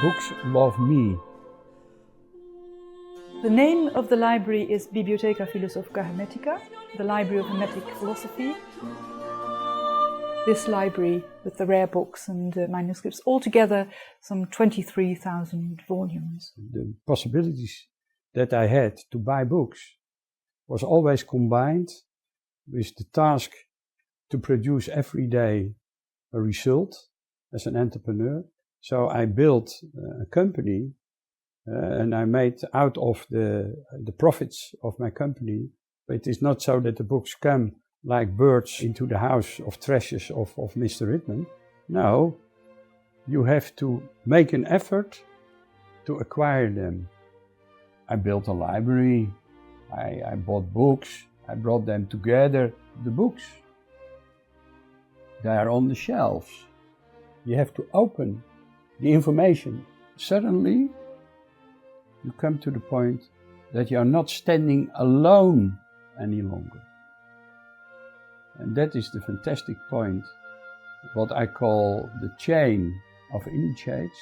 Books love me. The name of the library is Bibliotheca Philosophica Hermetica, the Library of Hermetic Philosophy. This library, with the rare books and manuscripts, altogether some 23,000 volumes. The possibilities that I had to buy books was always combined with the task to produce every day a result as an entrepreneur. So I built a company and I made out of the profits of my company. But it is not so that the books come like birds into the house of treasures of Mr. Ritman. No, you have to make an effort to acquire them. I built a library, I bought books, I brought them together. The books, they are on the shelves. You have to open the information. Suddenly, you come to the point that you are not standing alone any longer. And that is the fantastic point, what I call the chain of initiates.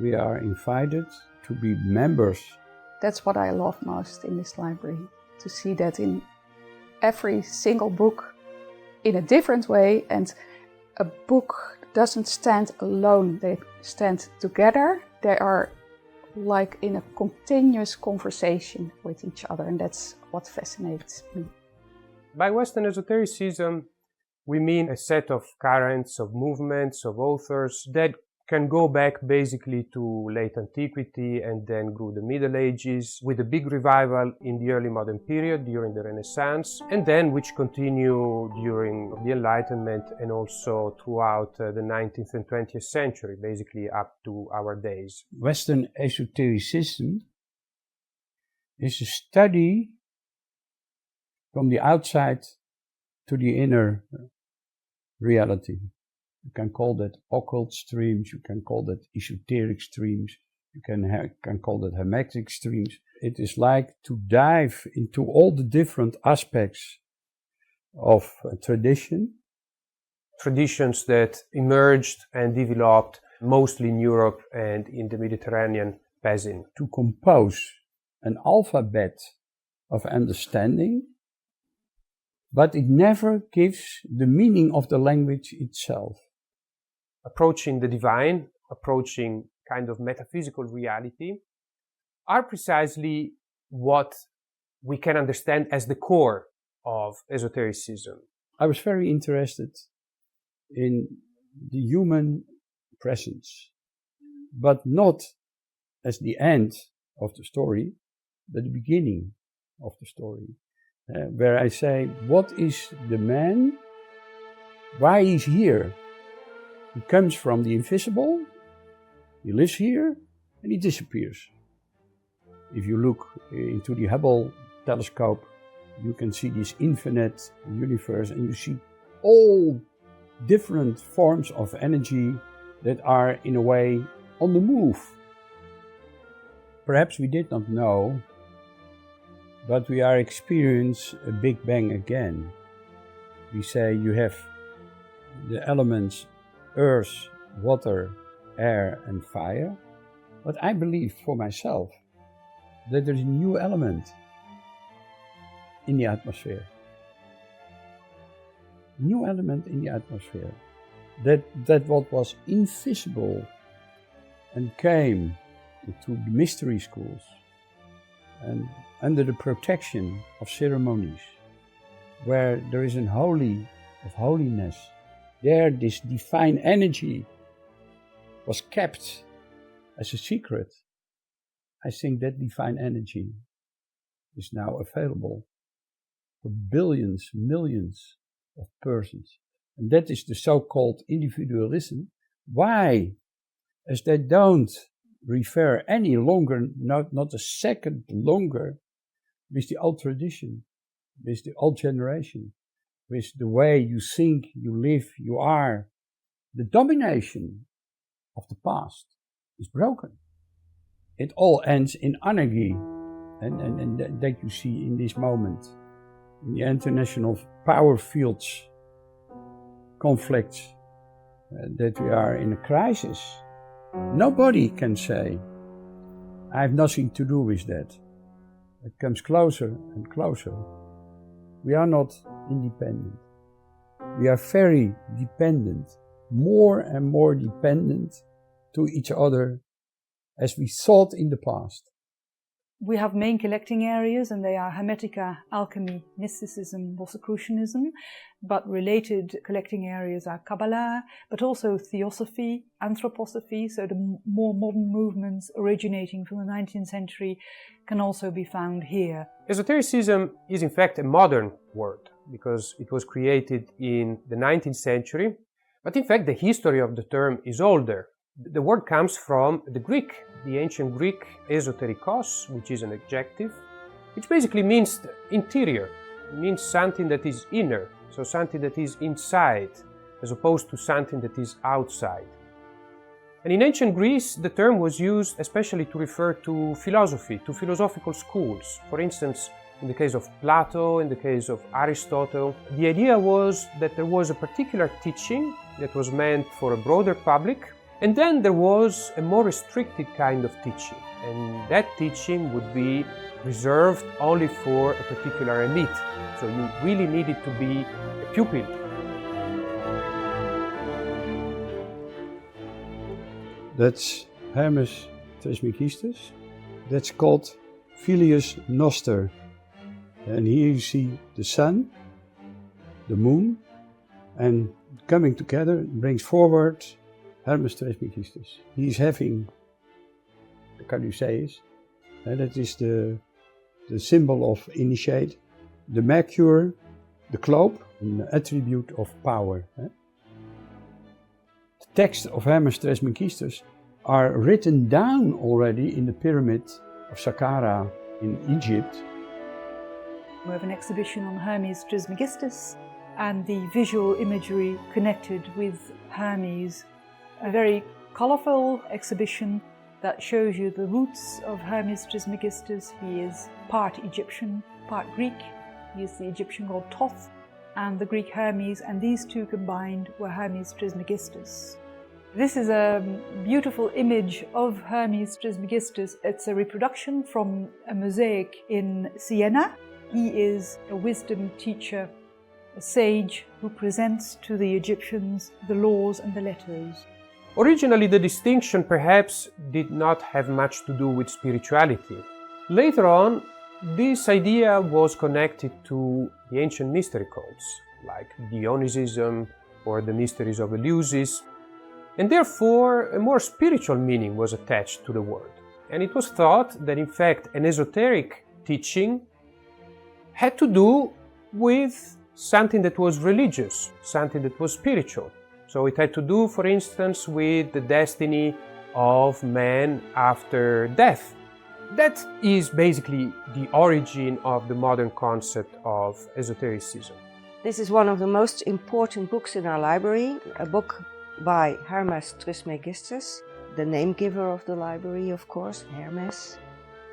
We are invited to be members. That's what I love most in this library, to see that in every single book in a different way, and a book doesn't stand alone, they stand together. They are like in a continuous conversation with each other, and that's what fascinates me. By Western esotericism, we mean a set of currents, of movements, of authors that can go back basically to late antiquity and then through the Middle Ages, with a big revival in the early modern period during the Renaissance, and then which continue during the Enlightenment and also throughout the 19th and 20th century, basically up to our days. Western esotericism is a study from the outside to the inner reality. You can call that occult streams, you can call that esoteric streams, you can call that hermetic streams. It is like to dive into all the different aspects of tradition. Traditions that emerged and developed mostly in Europe and in the Mediterranean basin. To compose an alphabet of understanding, but it never gives the meaning of the language itself. Approaching the divine, approaching kind of metaphysical reality, are precisely what we can understand as the core of esotericism. I was very interested in the human presence, but not as the end of the story, but the beginning of the story. Where I say, what is the man? Why he's here? He comes from the invisible, he lives here, and he disappears. If you look into the Hubble telescope, you can see this infinite universe, and you see all different forms of energy that are, in a way, on the move. Perhaps we did not know, but we are experiencing a Big Bang again. We say you have the elements earth, water, air and fire. But I believe for myself that there is a new element in the atmosphere. New element in the atmosphere. That what was invisible and came to the mystery schools and under the protection of ceremonies, where there is an holy of holiness. There, this divine energy was kept as a secret. I think that divine energy is now available for billions, millions of persons. And that is the so-called individualism. Why? As they don't refer any longer, not a second longer, with the old tradition, with the old generation, with the way you think, you live, you are. The domination of the past is broken. It all ends in anarchy, and that you see in this moment, in the international power fields, conflicts, that we are in a crisis. Nobody can say, I have nothing to do with that. It comes closer and closer. We are not independent. We are very dependent, more and more dependent to each other as we thought in the past. We have main collecting areas, and they are Hermetica, Alchemy, Mysticism, Rosicrucianism, but related collecting areas are Kabbalah, but also Theosophy, Anthroposophy, so the more modern movements originating from the 19th century can also be found here. Esotericism is in fact a modern word, because it was created in the 19th century, but in fact the history of the term is older. The word comes from the Greek, the ancient Greek esoterikos, which is an adjective, which basically means interior. It means something that is inner, so something that is inside, as opposed to something that is outside. And in ancient Greece, the term was used especially to refer to philosophy, to philosophical schools. For instance, in the case of Plato, in the case of Aristotle, the idea was that there was a particular teaching that was meant for a broader public, and then there was a more restricted kind of teaching, and that teaching would be reserved only for a particular elite. So you really needed to be a pupil. That's Hermes Trismegistus. That's called Filius Noster. And here you see the sun, the moon, and coming together brings forward Hermes Trismegistus. He is having the Caduceus, and that is the symbol of initiate, the mercury, the globe, an attribute of power. The texts of Hermes Trismegistus are written down already in the pyramid of Saqqara in Egypt. We have an exhibition on Hermes Trismegistus and the visual imagery connected with Hermes. A very colourful exhibition that shows you the roots of Hermes Trismegistus. He is part Egyptian, part Greek. He is the Egyptian god Thoth and the Greek Hermes, and these two combined were Hermes Trismegistus. This is a beautiful image of Hermes Trismegistus. It's a reproduction from a mosaic in Siena. He is a wisdom teacher, a sage who presents to the Egyptians the laws and the letters. Originally, the distinction perhaps did not have much to do with spirituality. Later on, this idea was connected to the ancient mystery cults, like Dionysianism or the mysteries of Eleusis, and therefore a more spiritual meaning was attached to the word. And it was thought that in fact an esoteric teaching had to do with something that was religious, something that was spiritual. So it had to do, for instance, with the destiny of man after death. That is basically the origin of the modern concept of esotericism. This is one of the most important books in our library, a book by Hermes Trismegistus, the name giver of the library, of course, Hermes.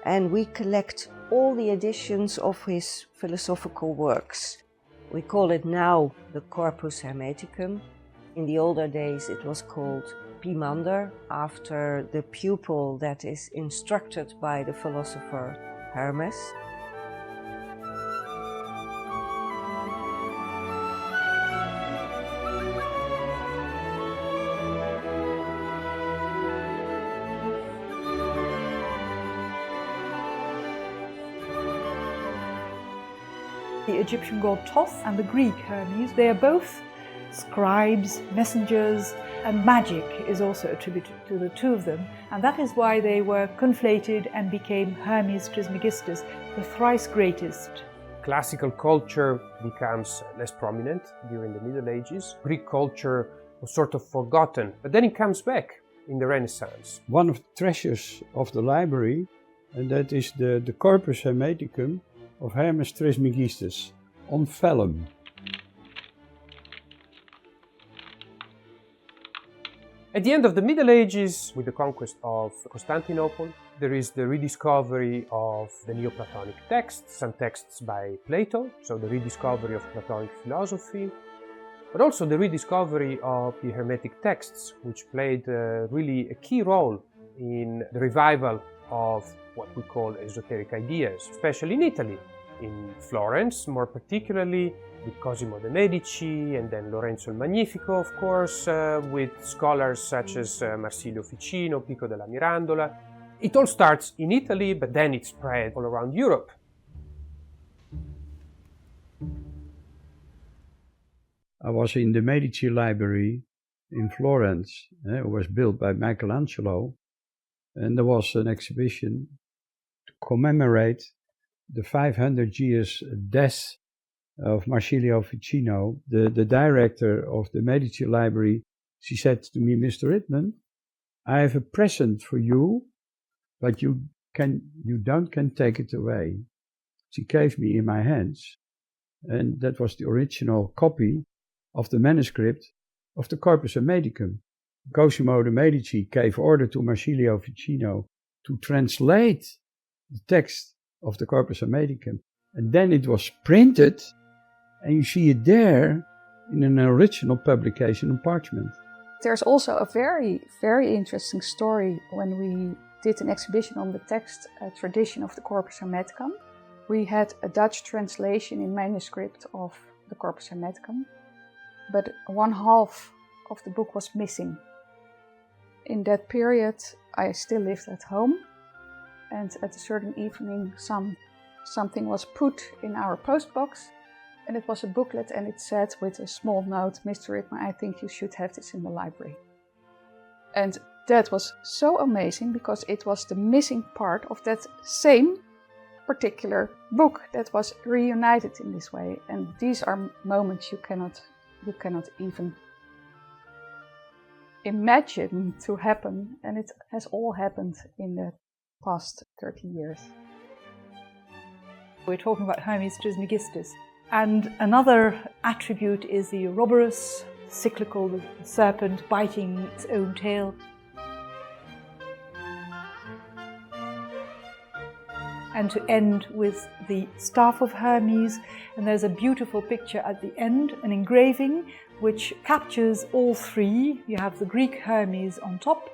And we collect all the editions of his philosophical works. We call it now the Corpus Hermeticum. In the older days it was called Pimander, after the pupil that is instructed by the philosopher Hermes. The Egyptian god Thoth and the Greek Hermes, they are both scribes, messengers, and magic is also attributed to the two of them, and that is why they were conflated and became Hermes Trismegistus, the thrice greatest. Classical culture becomes less prominent during the Middle Ages. Greek culture was sort of forgotten, but then it comes back in the Renaissance. One of the treasures of the library, and that is the Corpus Hermeticum of Hermes Trismegistus on vellum. At the end of the Middle Ages, with the conquest of Constantinople, there is the rediscovery of the Neoplatonic texts, some texts by Plato, so the rediscovery of Platonic philosophy. but also the rediscovery of the Hermetic texts, which played really a key role in the revival of what we call esoteric ideas, especially in Italy, in Florence, more particularly with Cosimo de' Medici and then Lorenzo il Magnifico, of course, with scholars such as Marsilio Ficino, Pico della Mirandola. It all starts in Italy, but then it spread all around Europe. I was in the Medici Library in Florence. It was built by Michelangelo, and there was an exhibition to commemorate the 500 years death of Marsilio Ficino, the director of the Medici Library. She said to me, "Mr. Ritman, I have a present for you, but you can take it away." She gave me in my hands, and that was the original copy of the manuscript of the Corpus Hermeticum. Cosimo de' Medici gave order to Marsilio Ficino to translate the text of the Corpus Hermeticum, and then it was printed, and you see it there in an original publication on parchment. There's also a very, very interesting story when we did an exhibition on the text tradition of the Corpus Hermeticum. We had a Dutch translation in manuscript of the Corpus Hermeticum, but one half of the book was missing. In that period, I still lived at home, and at a certain evening, something was put in our postbox, and it was a booklet, and it said with a small note, "Mr. Ritman, I think you should have this in the library." And that was so amazing, because it was the missing part of that same particular book that was reunited in this way. And these are moments you cannot even imagine to happen, and it has all happened in the past 30 years. We're talking about Hermes Trismegistus, and another attribute is the Ouroboros, cyclical, the serpent biting its own tail. And to end with the staff of Hermes, and there's a beautiful picture at the end, an engraving which captures all three. You have the Greek Hermes on top,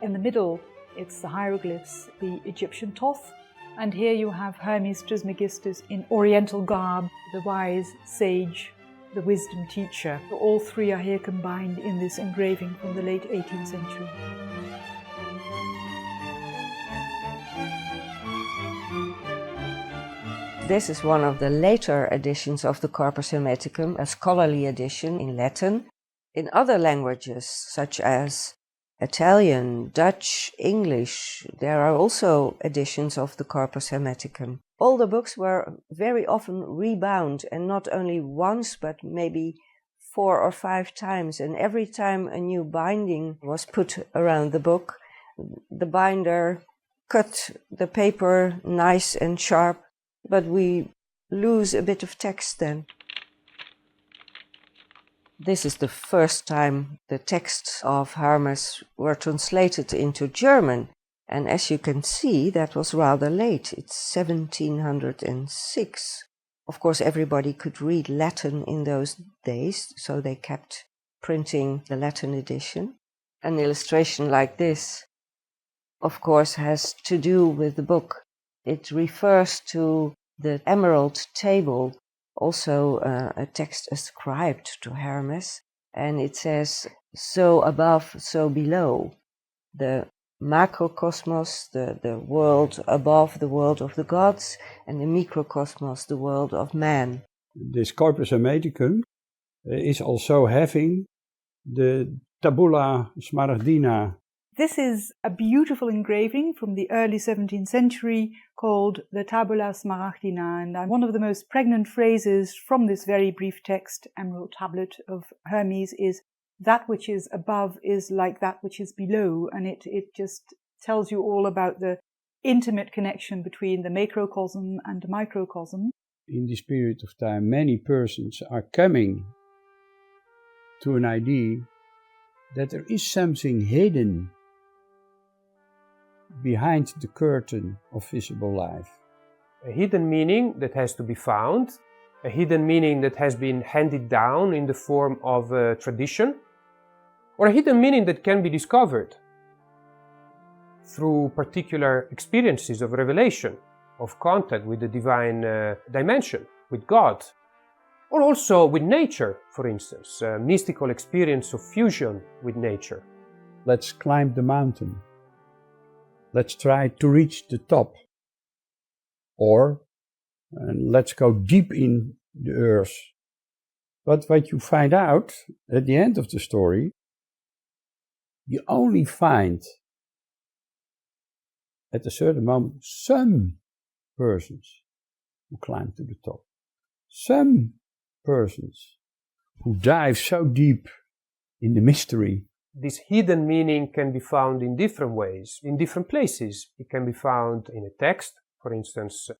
in the middle it's the hieroglyphs, the Egyptian Thoth, and here you have Hermes Trismegistus in oriental garb, the wise sage, the wisdom teacher. All three are here combined in this engraving from the late 18th century. This is one of the later editions of the Corpus Hermeticum, a scholarly edition in Latin. In other languages, such as Italian, Dutch, English, there are also editions of the Corpus Hermeticum. All the books were very often rebound, and not only once, but maybe 4 or 5 times. And every time a new binding was put around the book, the binder cut the paper nice and sharp, but we lose a bit of text then. This is the first time the texts of Hermes were translated into German, and as you can see, that was rather late. It's 1706. Of course, everybody could read Latin in those days, so they kept printing the Latin edition. An illustration like this, of course, has to do with the book. It refers to the Emerald Table, also a text ascribed to Hermes, and it says, "So above, so below." The macrocosmos, the world above the world of the gods, and the microcosmos, the world of man. This Corpus Hermeticum is also having the Tabula Smaragdina. This is a beautiful engraving from the early 17th century called the Tabula Smaragdina, and one of the most pregnant phrases from this very brief text, Emerald Tablet of Hermes, is "That which is above is like that which is below," and it just tells you all about the intimate connection between the macrocosm and the microcosm. In this period of time, many persons are coming to an idea that there is something hidden behind the curtain of visible life. A hidden meaning that has to be found, a hidden meaning that has been handed down in the form of a tradition, or a hidden meaning that can be discovered through particular experiences of revelation, of contact with the divine dimension, with God, or also with nature, for instance, a mystical experience of fusion with nature. Let's climb the mountain. Let's try to reach the top. Or let's go deep in the earth. But what you find out at the end of the story, you only find at a certain moment some persons who climb to the top. Some persons who dive so deep in the mystery. This hidden meaning can be found in different ways, in different places. It can be found in a text, for instance,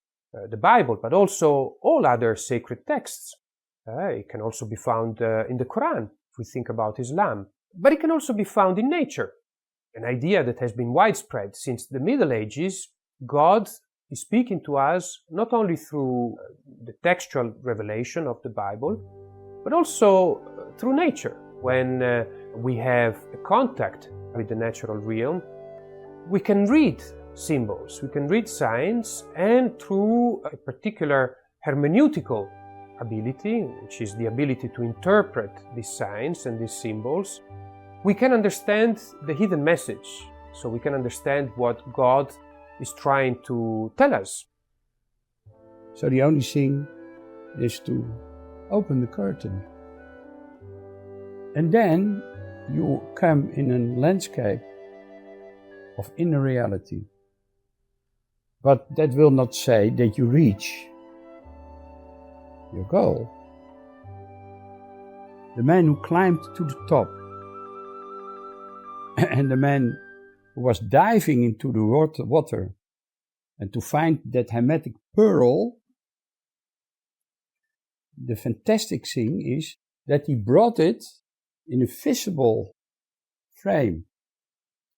the Bible, but also all other sacred texts. It can also be found in the Quran, if we think about Islam. But it can also be found in nature, an idea that has been widespread since the Middle Ages. God is speaking to us not only through the textual revelation of the Bible, but also through nature. When we have a contact with the natural realm, we can read symbols, we can read signs, and through a particular hermeneutical ability, which is the ability to interpret these signs and these symbols, we can understand the hidden message. So we can understand what God is trying to tell us. So the only thing is to open the curtain. And then you come in a landscape of inner reality. But that will not say that you reach your goal. The man who climbed to the top and the man who was diving into the water and to find that hermetic pearl, the fantastic thing is that he brought it in a visible frame,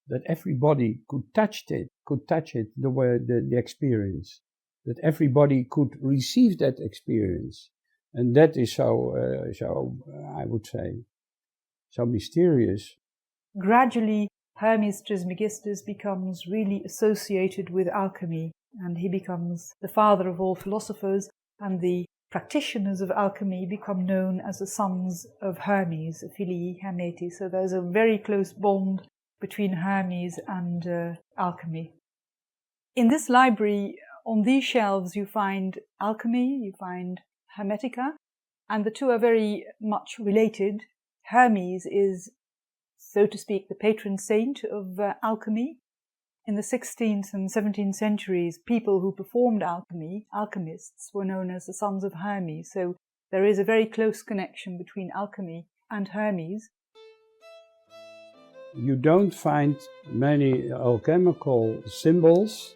that everybody could touch it, the experience, that everybody could receive that experience. And that is so, I would say, so mysterious. Gradually, Hermes Trismegistus becomes really associated with alchemy, and he becomes the father of all philosophers, and the practitioners of alchemy become known as the sons of Hermes, Filii Hermeti. So there's a very close bond between Hermes and alchemy. In this library, on these shelves, you find alchemy, you find Hermetica, and the two are very much related. Hermes is, so to speak, the patron saint of alchemy. In the 16th and 17th centuries, people who performed alchemy, alchemists, were known as the sons of Hermes. So there is a very close connection between alchemy and Hermes. You don't find many alchemical symbols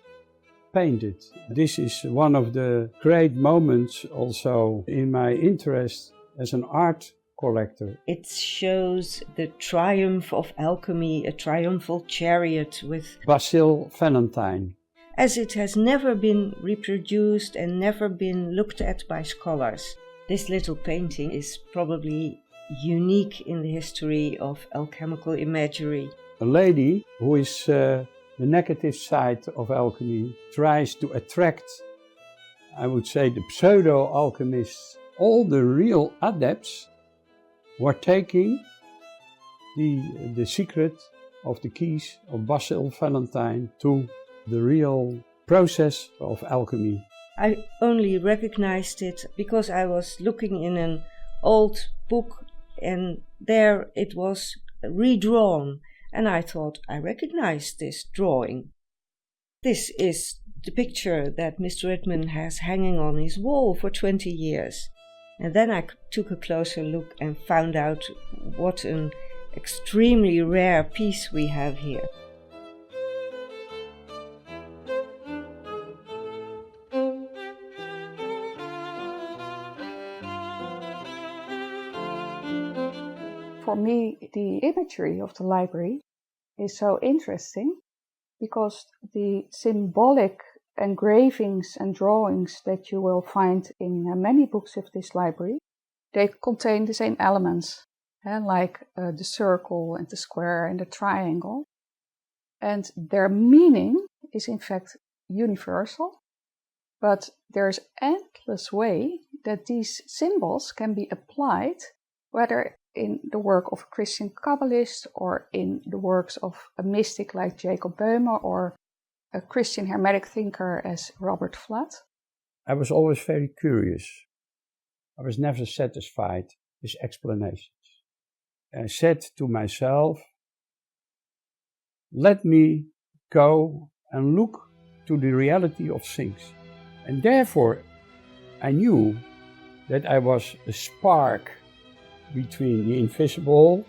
painted. This is one of the great moments also in my interest as an art collector. It shows the triumph of alchemy, a triumphal chariot with Basil Valentine. As it has never been reproduced and never been looked at by scholars. This little painting is probably unique in the history of alchemical imagery. A lady who is the negative side of alchemy tries to attract, I would say, the pseudo-alchemists. All the real adepts were taking the secret of the keys of Basil Valentine to the real process of alchemy. I only recognized it because I was looking in an old book and there it was redrawn, and I thought I recognized this drawing. This is the picture that Mr. Ritman has hanging on his wall for 20 years. And then I took a closer look and found out what an extremely rare piece we have here. For me, the imagery of the library is so interesting because the symbolic engravings and drawings that you will find in many books of this library, they contain the same elements, like the circle and the square and the triangle. And their meaning is in fact universal, but there's endless way that these symbols can be applied, whether in the work of a Christian Kabbalist or in the works of a mystic like Jacob Boehme or a Christian Hermetic thinker as Robert Flatt. I was always very curious. I was never satisfied with explanations. I said to myself, let me go and look to the reality of things. And therefore, I knew that I was a spark between the invisible,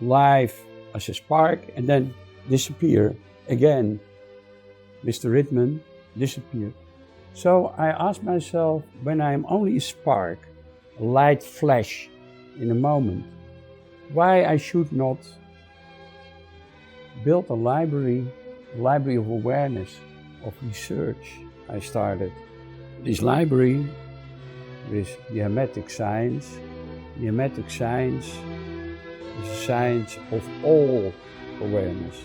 life as a spark, and then disappear again. Mr. Ritman disappeared. So I asked myself, when I am only a spark, a light flash in a moment, why I should not build a library of awareness, of research. I started this library with the Hermetic science. The Hermetic science is a science of all awareness.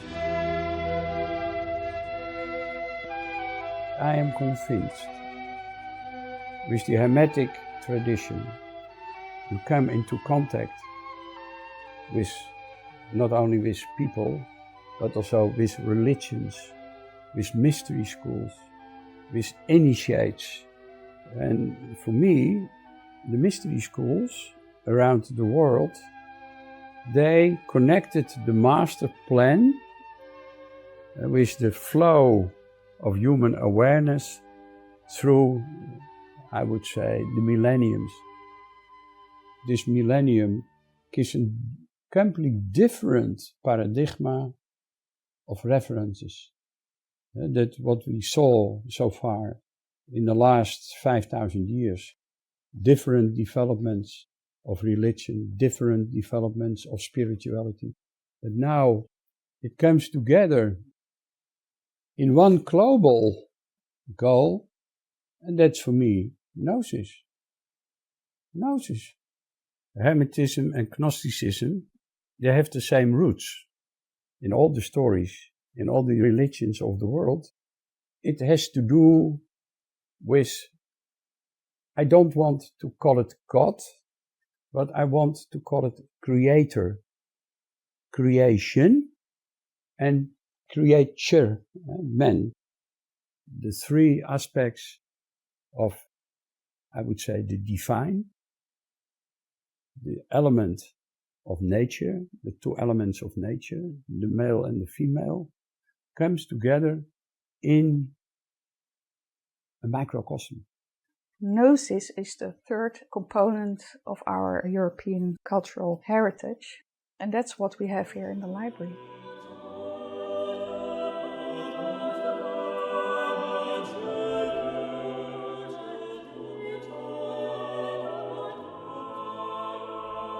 I am convinced with the Hermetic tradition you come into contact with not only with people but also with religions, with mystery schools, with initiates. And for me, the mystery schools around the world, they connected the master plan with the flow of human awareness through, I would say, the millenniums. This millennium gives a completely different paradigm of references. That what we saw so far in the last 5,000 years, different developments of religion, different developments of spirituality. But now it comes together in one global goal, and that's for me Gnosis. Gnosis. Hermetism and Gnosticism, they have the same roots in all the stories, in all the religions of the world. It has to do with, I don't want to call it God, but I want to call it creator, creation, and creature, man. The three aspects of, I would say, the divine, the element of nature, the two elements of nature, the male and the female, comes together in a microcosm. Gnosis is the third component of our European cultural heritage, and that's what we have here in the library.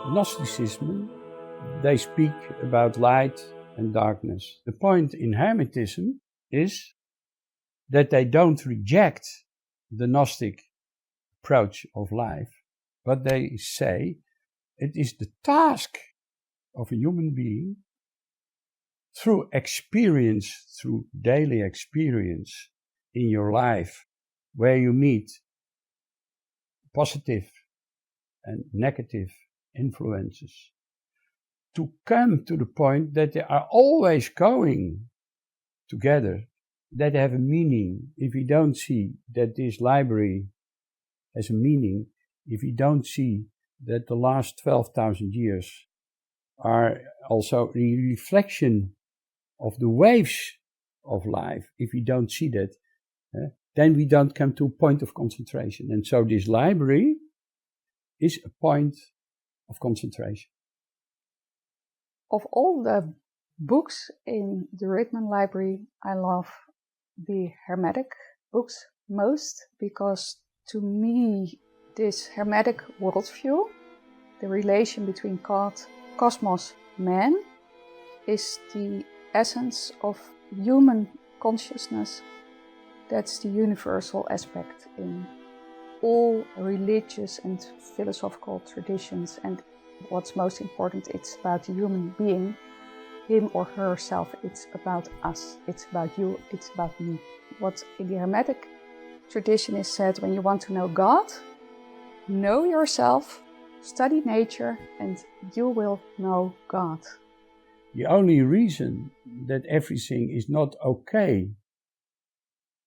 Gnosticism, they speak about light and darkness. The point in Hermetism is that they don't reject the Gnostic approach of life, but they say it is the task of a human being through experience, through daily experience in your life, where you meet positive and negative influences, to come to the point that they are always going together, that they have a meaning. If you don't see that this library has a meaning, if you don't see that the last 12,000 years are also a reflection of the waves of life, if you don't see that, then we don't come to a point of concentration. And so this library is a point of concentration. Of all the books in the Ritman Library, I love the Hermetic books most, because to me this Hermetic worldview, the relation between God, cosmos, man, is the essence of human consciousness That's the universal aspect in all religious and philosophical traditions. And what's most important, it's about the human being, him or herself. It's about us, it's about you, it's about me. What in the Hermetic tradition is said, when you want to know God, know yourself, study nature, and you will know God. The only reason that everything is not okay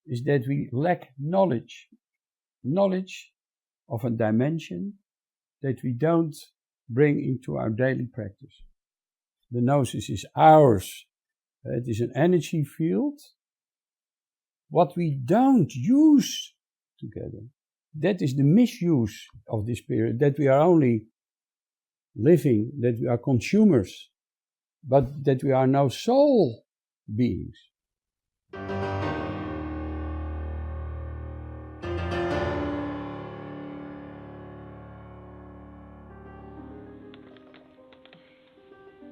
is that we lack knowledge. Knowledge of a dimension that we don't bring into our daily practice. The gnosis is ours. It is an energy field. What we don't use together, that is the misuse of this period, that we are only living, that we are consumers, but that we are no soul beings.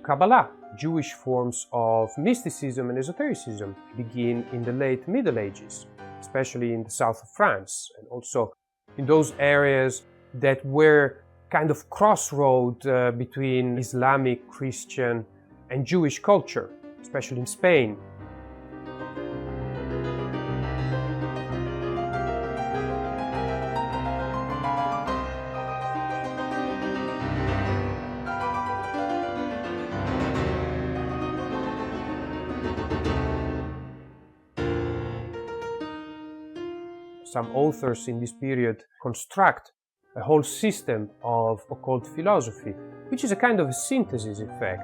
Kabbalah, Jewish forms of mysticism and esotericism, begin in the late Middle Ages, especially in the south of France, and also in those areas that were kind of crossroad between Islamic, Christian, and Jewish culture, especially in Spain. Some authors in this period construct a whole system of occult philosophy, which is a kind of a synthesis effect.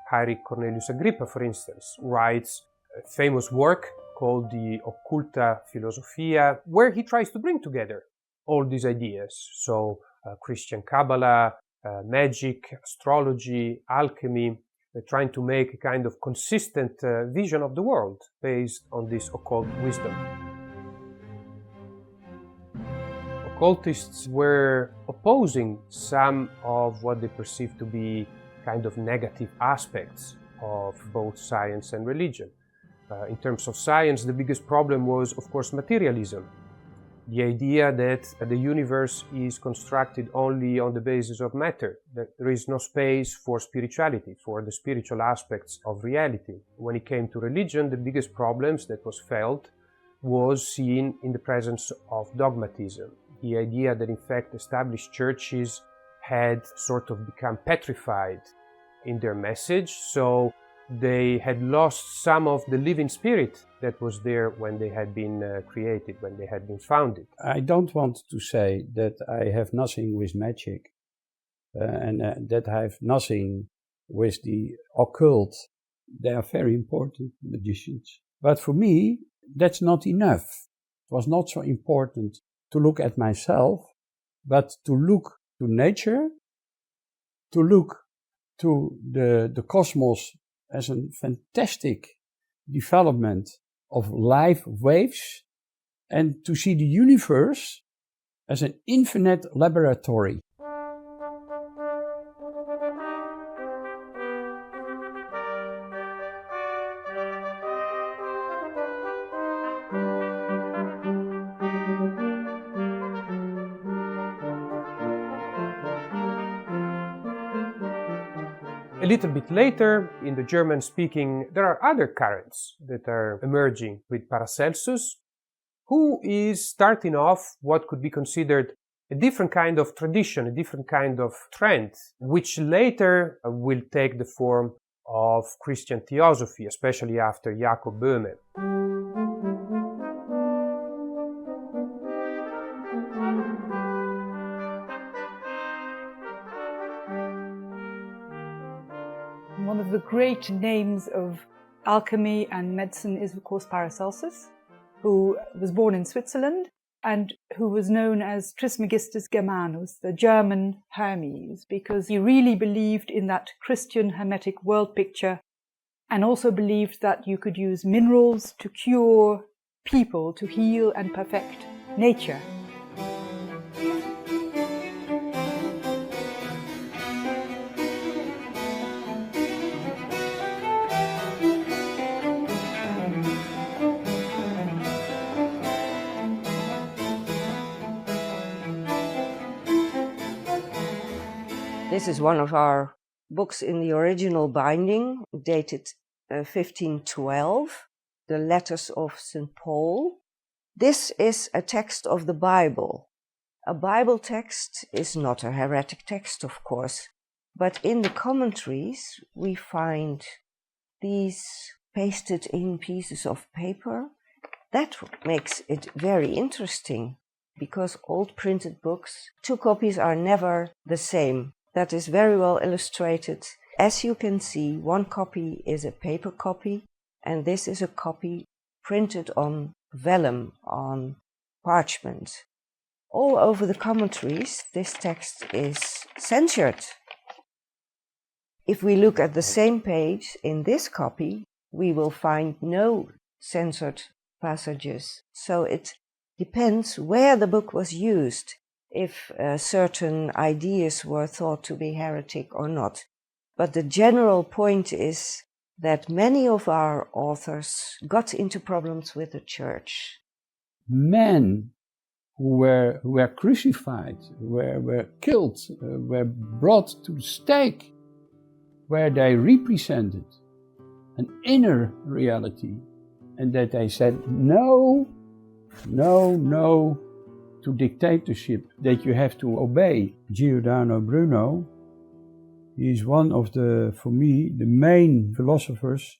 Heinrich Cornelius Agrippa, for instance, writes a famous work called the Occulta Philosophia, where he tries to bring together all these ideas. So Christian Kabbalah, magic, astrology, alchemy, trying to make a kind of consistent vision of the world based on this occult wisdom. Occultists were opposing some of what they perceived to be kind of negative aspects of both science and religion. In terms of science, the biggest problem was, of course, materialism. The idea that the universe is constructed only on the basis of matter, that there is no space for spirituality, for the spiritual aspects of reality. When it came to religion, the biggest problems that was felt was seen in the presence of dogmatism. The idea that in fact established churches had sort of become petrified in their message, so they had lost some of the living spirit that was there when they had been created, when they had been founded. I don't want to say that I have nothing with magic and that I have nothing with the occult. They are very important magicians. But for me, that's not enough. It was not so important to look at myself, but to look to nature, to look to the cosmos as a fantastic development of life waves, and to see the universe as an infinite laboratory. A little bit later, in the German-speaking, there are other currents that are emerging with Paracelsus, who is starting off what could be considered a different kind of tradition, a different kind of trend, which later will take the form of Christian Theosophy, especially after Jakob Böhme. One of the great names of alchemy and medicine is, of course, Paracelsus, who was born in Switzerland and who was known as Trismegistus Germanus, the German Hermes, because he really believed in that Christian Hermetic world picture and also believed that you could use minerals to cure people, to heal and perfect nature. This is one of our books in the original binding, dated 1512, the Letters of St. Paul. This is a text of the Bible. A Bible text is not a heretic text, of course, but in the commentaries we find these pasted in pieces of paper. That makes it very interesting, because old printed books, 2 copies are never the same. That is very well illustrated. As you can see, 1 copy is a paper copy, and this is a copy printed on vellum, on parchment. All over the commentaries, this text is censored. If we look at the same page in this copy, we will find no censored passages. So it depends where the book was used, if certain ideas were thought to be heretic or not. But the general point is that many of our authors got into problems with the church. Men who were crucified, were killed, were brought to the stake, where they represented an inner reality, and that they said no to dictatorship, that you have to obey. Giordano Bruno, he is one of for me, the main philosophers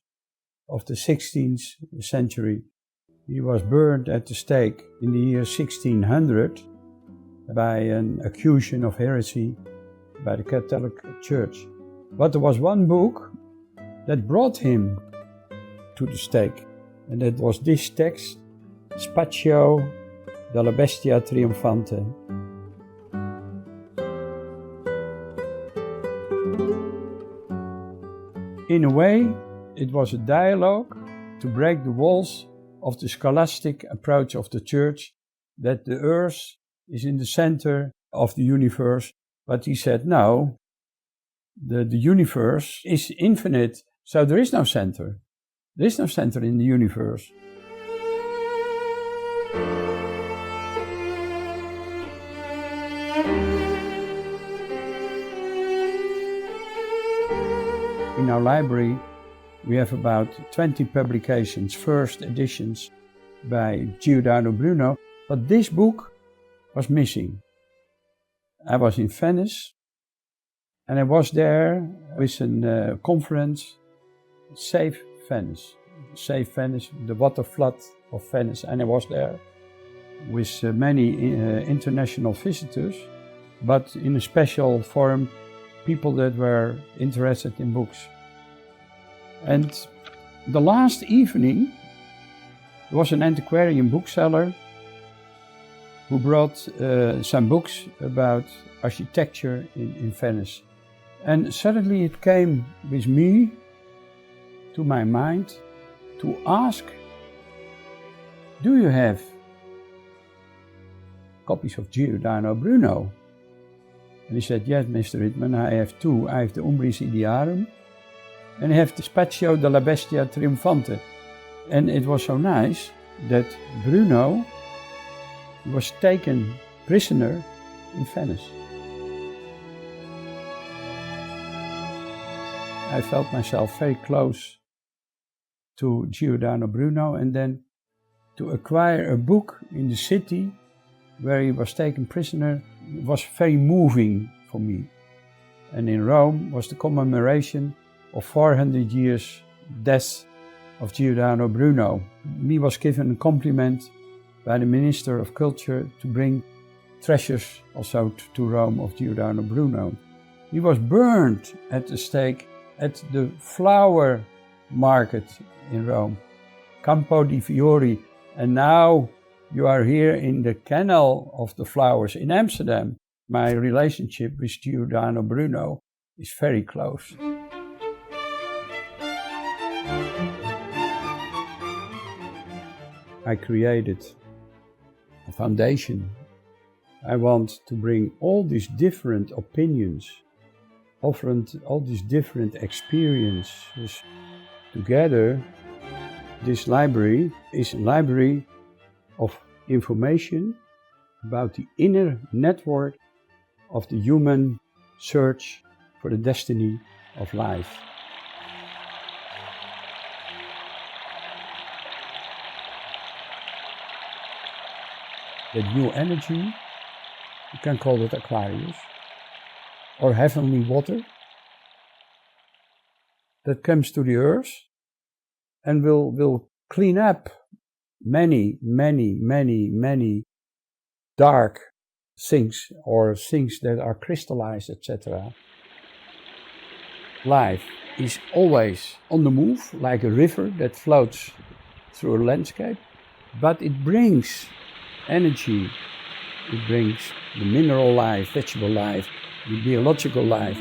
of the 16th century. He was burned at the stake in the year 1600 by an accusation of heresy by the Catholic Church. But there was one book that brought him to the stake, and that was this text, Spazio della Bestia Trionfante. In a way, it was a dialogue to break the walls of the scholastic approach of the Church, that the earth is in the center of the universe. But he said, no, the universe is infinite, so there is no center. There is no center in the universe. In our library, we have about 20 publications, first editions by Giordano Bruno, but this book was missing. I was in Venice, and I was there with a conference, Save Venice, the water flood of Venice, and I was there with many international visitors, but in a special forum, people that were interested in books. And the last evening, there was an antiquarian bookseller who brought some books about architecture in Venice. And suddenly it came with me to my mind to ask, do you have copies of Giordano Bruno? And he said, yes, Mr. Ritman, I have 2. I have the Umbris Idearum, and I have the Spazio della Bestia Trionfante. And it was so nice that Bruno was taken prisoner in Venice. I felt myself very close to Giordano Bruno, and then to acquire a book in the city where he was taken prisoner was very moving for me. And in Rome was the commemoration of 400 years death of Giordano Bruno. Me was given a compliment by the Minister of Culture to bring treasures also to Rome of Giordano Bruno. He was burned at the stake at the flower market in Rome, Campo di Fiori, and now you are here in the Canal of the Flowers in Amsterdam. My relationship with Giordano Bruno is very close. I created a foundation. I want to bring all these different opinions, all these different experiences together. This library is a library of information about the inner network of the human search for the destiny of life. That new energy, you can call it Aquarius, or heavenly water, that comes to the earth and will clean up many dark things or things that are crystallized, etc. Life is always on the move, like a river that floats through a landscape, but it brings energy, it brings the mineral life, vegetable life, the biological life.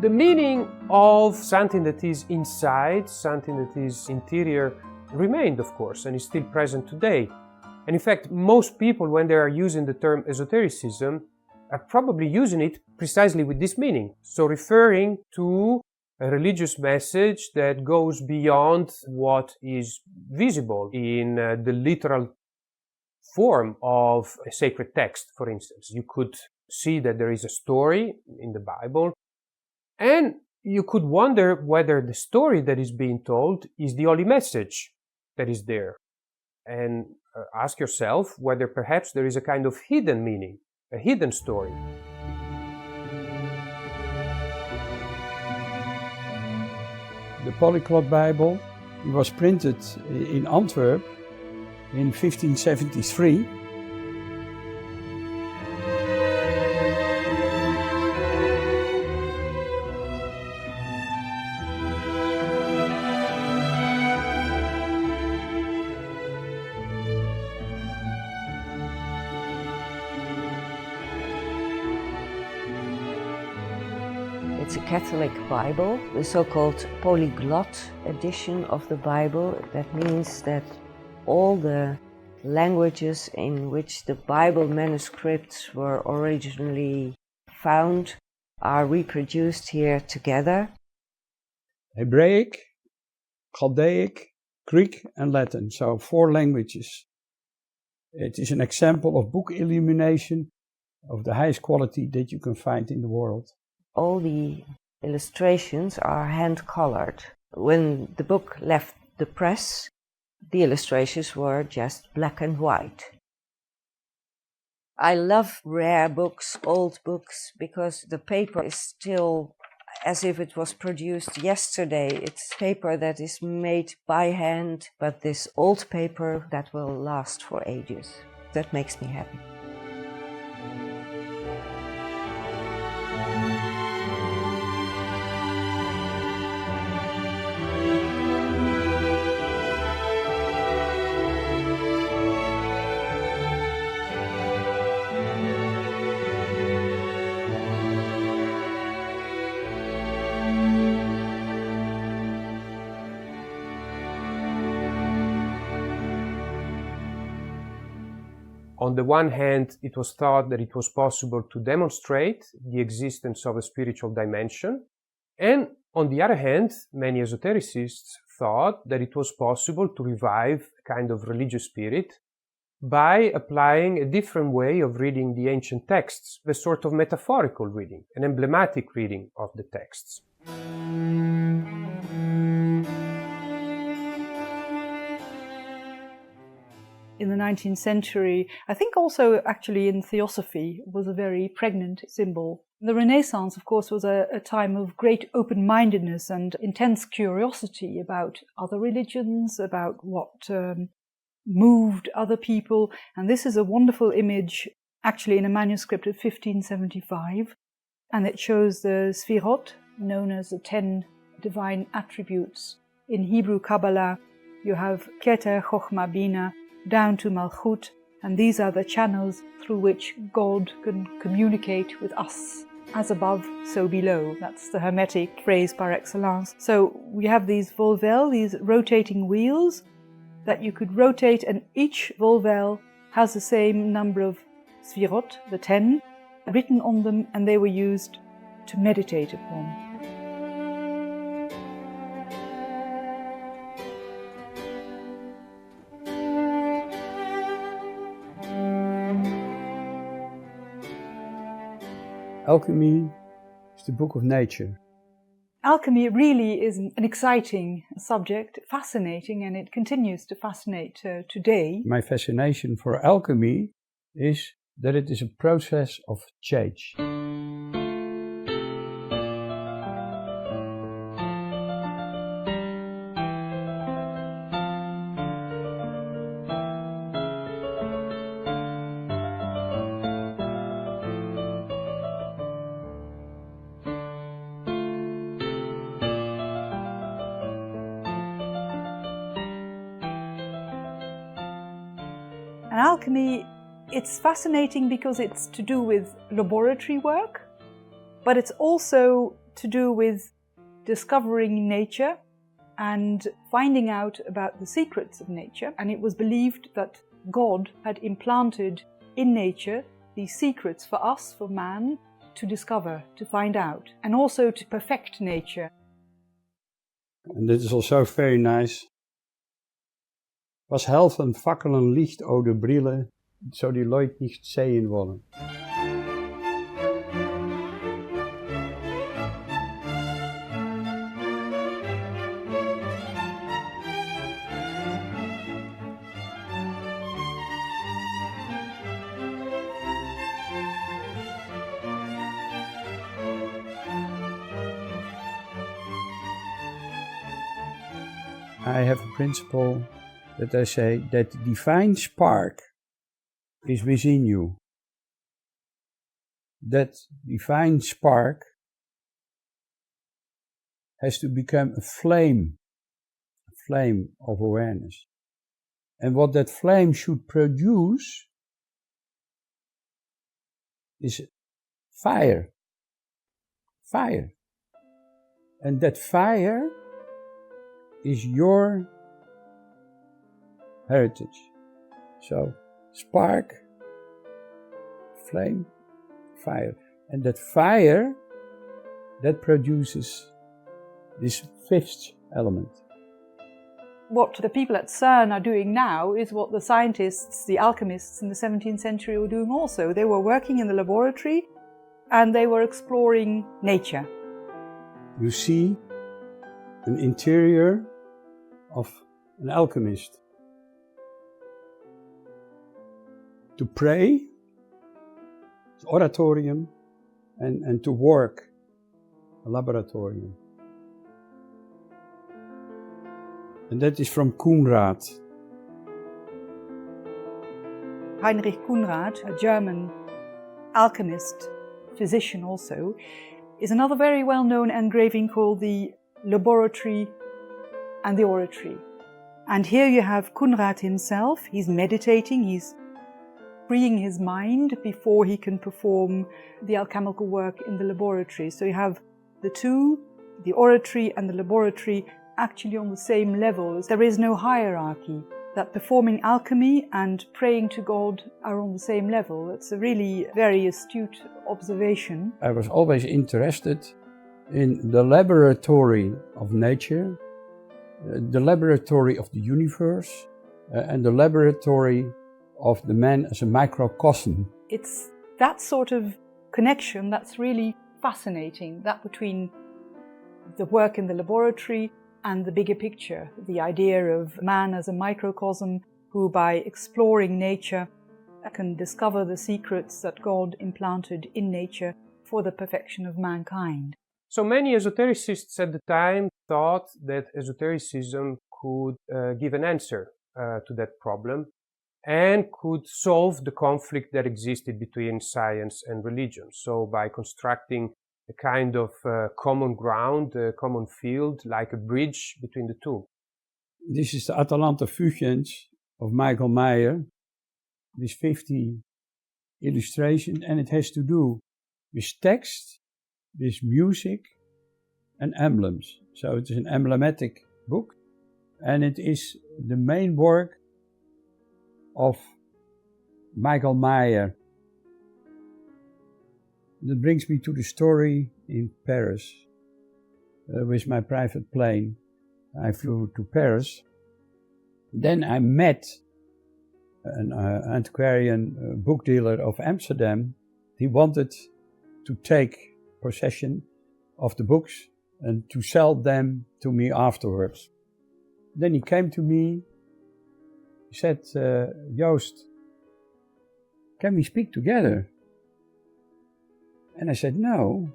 The meaning of something that is inside, something that is interior, remained, of course, and is still present today. And in fact, most people, when they are using the term esotericism, are probably using it precisely with this meaning. So referring to a religious message that goes beyond what is visible in the literal form of a sacred text, for instance. You could see that there is a story in the Bible, and you could wonder whether the story that is being told is the only message that is there. And ask yourself whether perhaps there is a kind of hidden meaning, a hidden story. The Polyglot Bible, it was printed in Antwerp in 1573. It's a Catholic Bible, the so-called polyglot edition of the Bible. That means that all the languages in which the Bible manuscripts were originally found are reproduced here together. Hebraic, Chaldaic, Greek and Latin, so 4 languages. It is an example of book illumination of the highest quality that you can find in the world. All the illustrations are hand-colored. When the book left the press, the illustrations were just black and white. I love rare books, old books, because the paper is still as if it was produced yesterday. It's paper that is made by hand, but this old paper that will last for ages. That makes me happy. On the one hand, it was thought that it was possible to demonstrate the existence of a spiritual dimension, and on the other hand, many esotericists thought that it was possible to revive a kind of religious spirit by applying a different way of reading the ancient texts, a sort of metaphorical reading, an emblematic reading of the texts. In the 19th century, I think also actually in Theosophy, was a very pregnant symbol. The Renaissance, of course, was a time of great open-mindedness and intense curiosity about other religions, about what moved other people. And this is a wonderful image, actually in a manuscript of 1575. And it shows the Sfirot, known as the 10 divine attributes. In Hebrew Kabbalah, you have Keter, Chochma, Bina, down to Malchut, and these are the channels through which God can communicate with us. as above, so below. That's the Hermetic phrase par excellence. So we have these volvelles, these rotating wheels that you could rotate, and each volvel has the same number of sfirot, the 10, written on them, and they were used to meditate upon. Alchemy is the book of nature. Alchemy really is an exciting subject, fascinating, and it continues to fascinate today. My fascination for alchemy is that it is a process of change. And alchemy, it's fascinating because it's to do with laboratory work, but it's also to do with discovering nature and finding out about the secrets of nature. And it was believed that God had implanted in nature these secrets for us, for man, to discover, to find out, and also to perfect nature. And this is also very nice. Was helfen fakkelen licht o de brille, zo die Leute nicht sehen wollen. I have a principle that I say that the divine spark is within you. That divine spark has to become a flame of awareness. And what that flame should produce is fire. Fire. And that fire is your heritage. So, spark, flame, fire. And that fire, that produces this fifth element. What the people at CERN are doing now is what the scientists, the alchemists in the 17th century were doing also. They were working in the laboratory and they were exploring nature. You see an interior of an alchemist. To pray, oratorium, and to work, a laboratorium. And that is from Koenraad. Heinrich Koenraad, a German alchemist, physician also, is another very well-known engraving called the Laboratory and the Oratory. And here you have Koenraad himself. He's meditating, he's freeing his mind before he can perform the alchemical work in the laboratory. So you have the two, the oratory and the laboratory, actually on the same level. There is no hierarchy. That performing alchemy and praying to God are on the same level. It's a really very astute observation. I was always interested in the laboratory of nature, the laboratory of the universe, and the laboratory of the man as a microcosm. It's that sort of connection that's really fascinating, that between the work in the laboratory and the bigger picture, the idea of man as a microcosm who, by exploring nature, can discover the secrets that God implanted in nature for the perfection of mankind. So many esotericists at the time thought that esotericism could give an answer to that problem and could solve the conflict that existed between science and religion. So by constructing a kind of common ground, a common field, like a bridge between the two. This is the Atalanta Fugens of Michael Meyer, this 50 illustration, and it has to do with text, with music and emblems. So it is an emblematic book, and it is the main work of Michael Meyer. That brings me to the story in Paris. With my private plane, I flew to Paris. Then I met an antiquarian book dealer of Amsterdam. He wanted to take possession of the books and to sell them to me afterwards. Then he came to me. He said, Joost, can we speak together? And I said, no,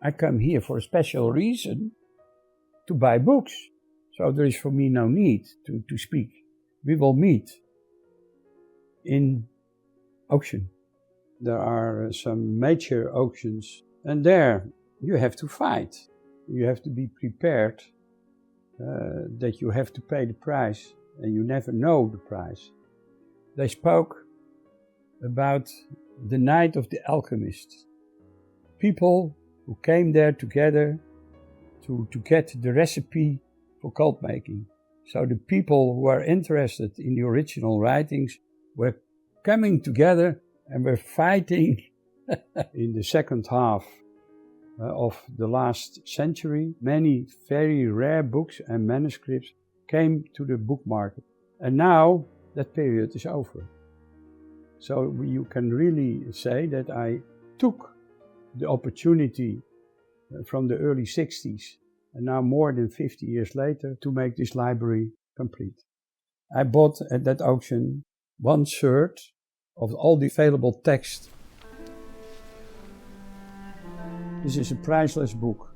I come here for a special reason, to buy books. So there is for me no need to speak. We will meet in auction. There are some major auctions, and there you have to fight. You have to be prepared that you have to pay the price, and you never know the price. They spoke about the night of the alchemists. People who came there together to get the recipe for cult making. So the people who are interested in the original writings were coming together and were fighting. In the second half of the last century, many very rare books and manuscripts came to the book market. And now that period is over. So you can really say that I took the opportunity from the early 60s and now more than 50 years later to make this library complete. I bought at that auction 1/3 of all the available text. This is a priceless book.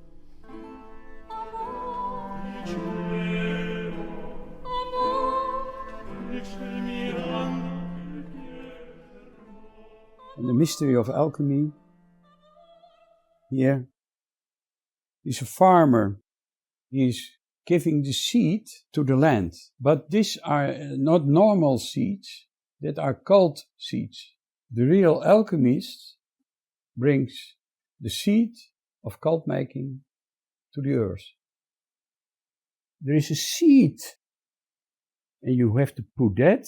And the mystery of alchemy. Here is a farmer. He is giving the seed to the land. But these are not normal seeds, that are cult seeds. The real alchemist brings the seed of cult making to the earth. There is a seed, and you have to put that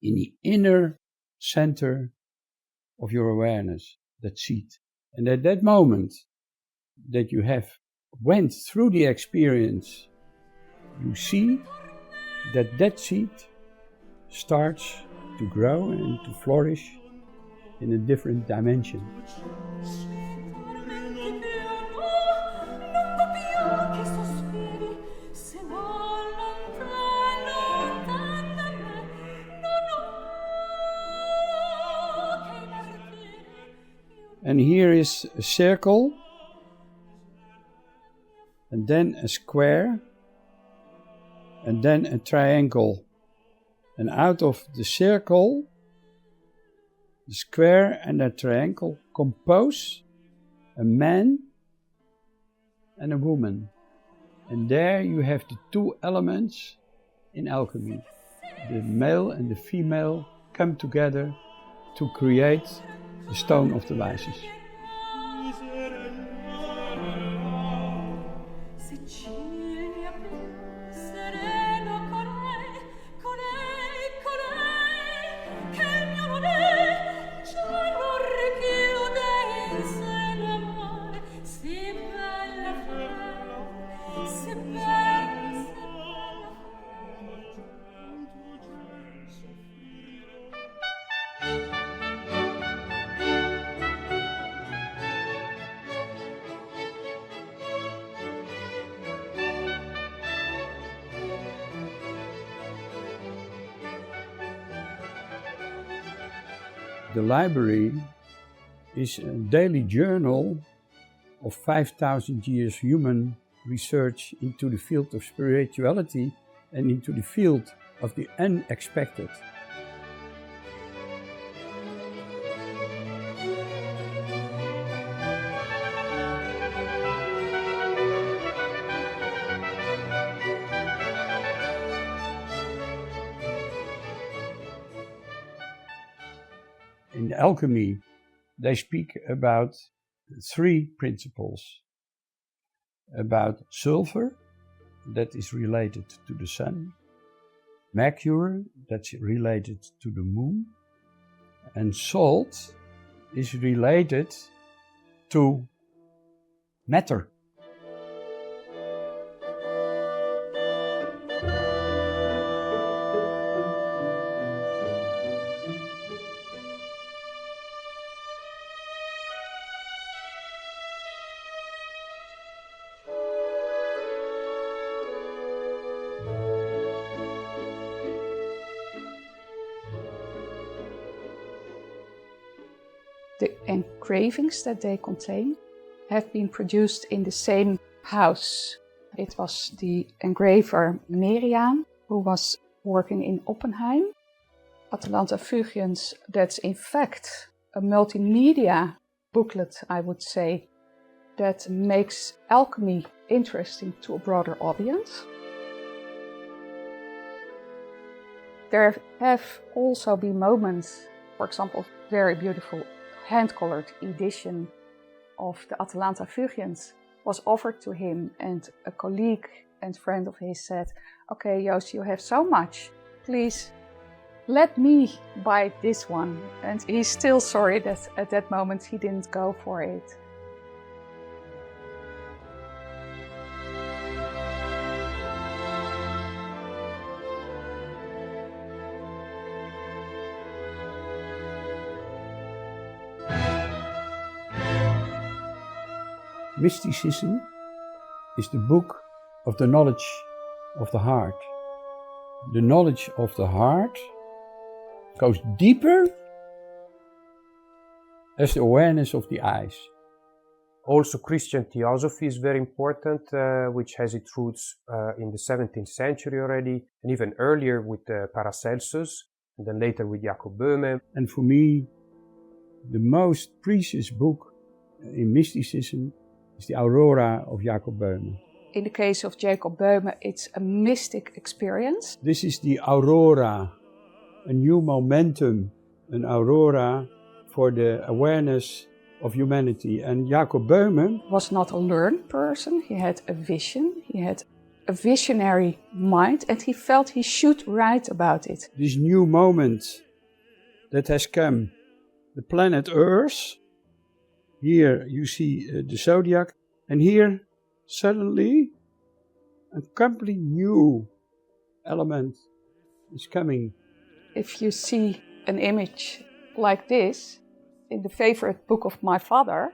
in the inner center of your awareness, that seed. And at that moment that you have went through the experience, you see that that seed starts to grow and to flourish in a different dimension. And here is a circle, and then a square, and then a triangle. And out of the circle, the square and the triangle compose a man and a woman. And there you have the two elements in alchemy. The male and the female come together to create the stone of the Wijzes. The library is a daily journal of 5,000 years human research into the field of spirituality and into the field of the unexpected. In alchemy, they speak about 3 principles. About sulfur, that is related to the sun, mercury, that's related to the moon, and salt is related to matter. The engravings that they contain have been produced in the same house. It was the engraver Merian, who was working in Oppenheim. Atalanta Fugiens, that's in fact a multimedia booklet, I would say, that makes alchemy interesting to a broader audience. There have also been moments, for example, very beautiful hand-colored edition of the Atalanta Fugiens was offered to him, and a colleague and friend of his said, "Okay, Joost, you have so much, please let me buy this one." And he's still sorry that at that moment he didn't go for it. Mysticism is the book of the knowledge of the heart. The knowledge of the heart goes deeper as the awareness of the eyes. Also, Christian Theosophy is very important, which has its roots in the 17th century already, and even earlier with Paracelsus, and then later with Jacob Boehme. And for me, the most precious book in mysticism is the Aurora of Jacob Boehme. In the case of Jacob Boehme, it's a mystic experience. This is the Aurora, a new momentum, an Aurora for the awareness of humanity. And Jacob Boehme was not a learned person. He had a vision, he had a visionary mind, and he felt he should write about it. This new moment that has come, the planet Earth, here you see the zodiac, and here suddenly a completely new element is coming. If you see an image like this in the favorite book of my father,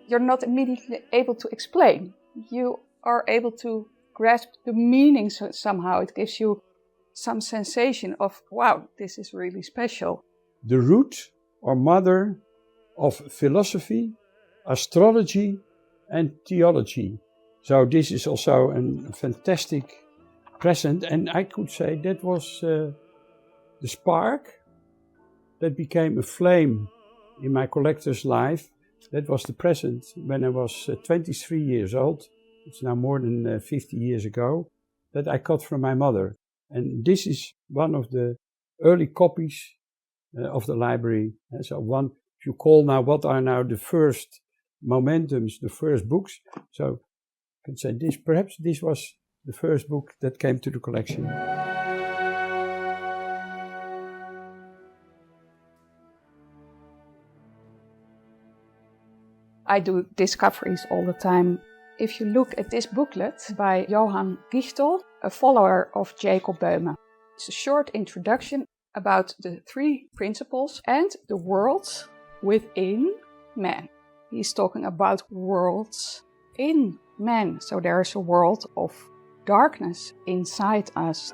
you're not immediately able to explain. You are able to grasp the meaning somehow. It gives you some sensation of, wow, this is really special. The root or mother of philosophy, astrology and theology. So this is also a fantastic present, and I could say that was the spark that became a flame in my collector's life. That was the present when I was 23 years old. It's now more than 50 years ago, that I got from my mother. And this is one of the early copies of the library. And so one, if you call now, what are now the first momentums, the first books? So I can say this, perhaps this was the first book that came to the collection. I do discoveries all the time. If you look at this booklet by Johann Gichtel, a follower of Jacob Boehme, it's a short introduction about the 3 principles and the worlds within man. He's talking about worlds in man. So there's a world of darkness inside us.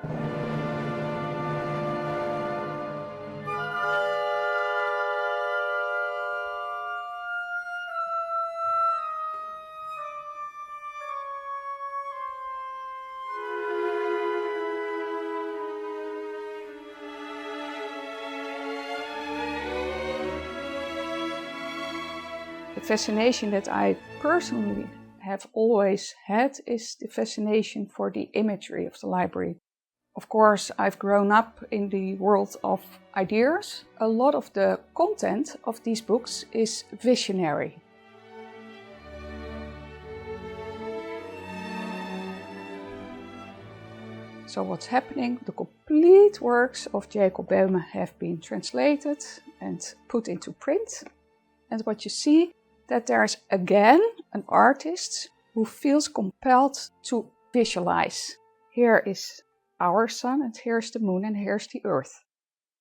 The fascination that I personally have always had is the fascination for the imagery of the library. Of course, I've grown up in the world of ideas. A lot of the content of these books is visionary. So what's happening? The complete works of Jacob Boehme have been translated and put into print. And what you see, that there's again an artist who feels compelled to visualize. Here is our sun, and here's the moon, and here's the earth.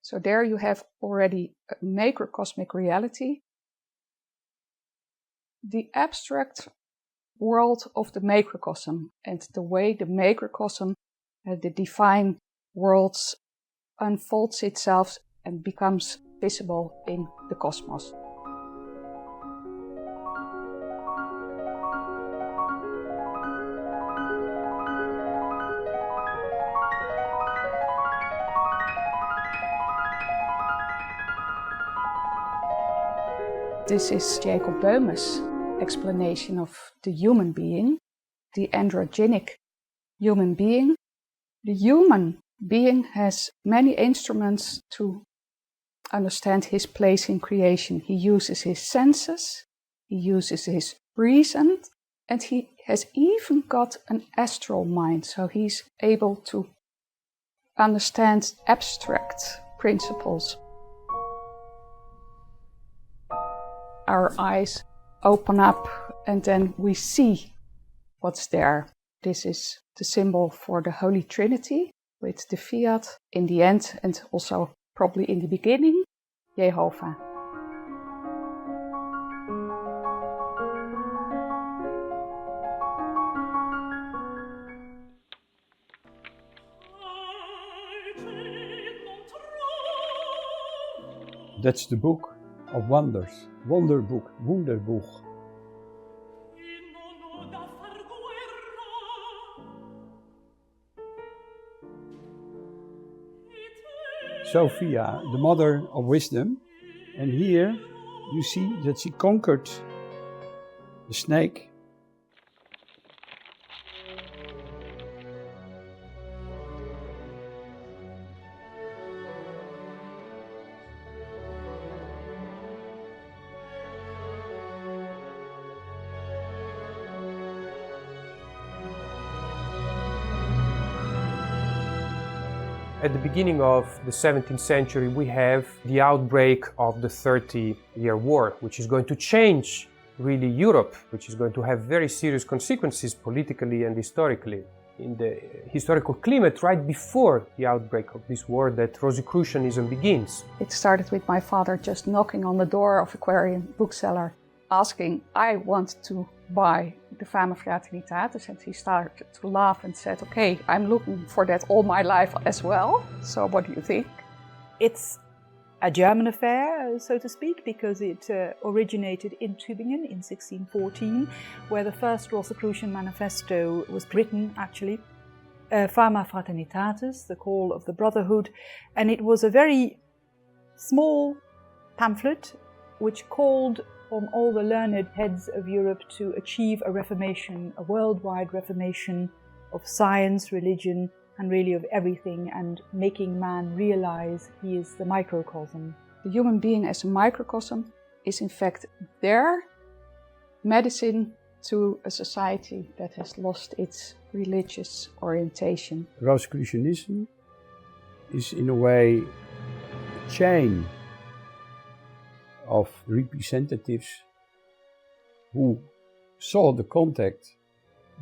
So there you have already a macrocosmic reality. The abstract world of the macrocosm, and the way the macrocosm, the divine worlds, unfolds itself and becomes visible in the cosmos. This is Jacob Boehme's explanation of the human being, the androgenic human being. The human being has many instruments to understand his place in creation. He uses his senses, he uses his reason, and he has even got an astral mind, so he's able to understand abstract principles. Our eyes open up and then we see what's there. This is the symbol for the Holy Trinity with the fiat in the end and also probably in the beginning, Jehovah. That's the book of wonders. Wonderbook, Wunderbuch. Sophia, the mother of wisdom. And here you see that she conquered the snake. At the beginning of the 17th century, we have the outbreak of the 30-year war, which is going to change really Europe, which is going to have very serious consequences politically and historically. In the historical climate right before the outbreak of this war, that Rosicrucianism begins. It started with my father just knocking on the door of Aquarian bookseller, asking, I want to buy the Fama Fraternitatis, and he started to laugh and said, okay, I'm looking for that all my life as well. So what do you think? It's a German affair, so to speak, because it originated in Tübingen in 1614, where the first Rosicrucian manifesto was written, actually. Fama Fraternitatis, the call of the brotherhood, and it was a very small pamphlet which called on all the learned heads of Europe to achieve a reformation, a worldwide reformation of science, religion, and really of everything, and making man realize he is the microcosm. The human being as a microcosm is in fact their medicine to a society that has lost its religious orientation. Rosicrucianism is in a way a chain of representatives who saw the contact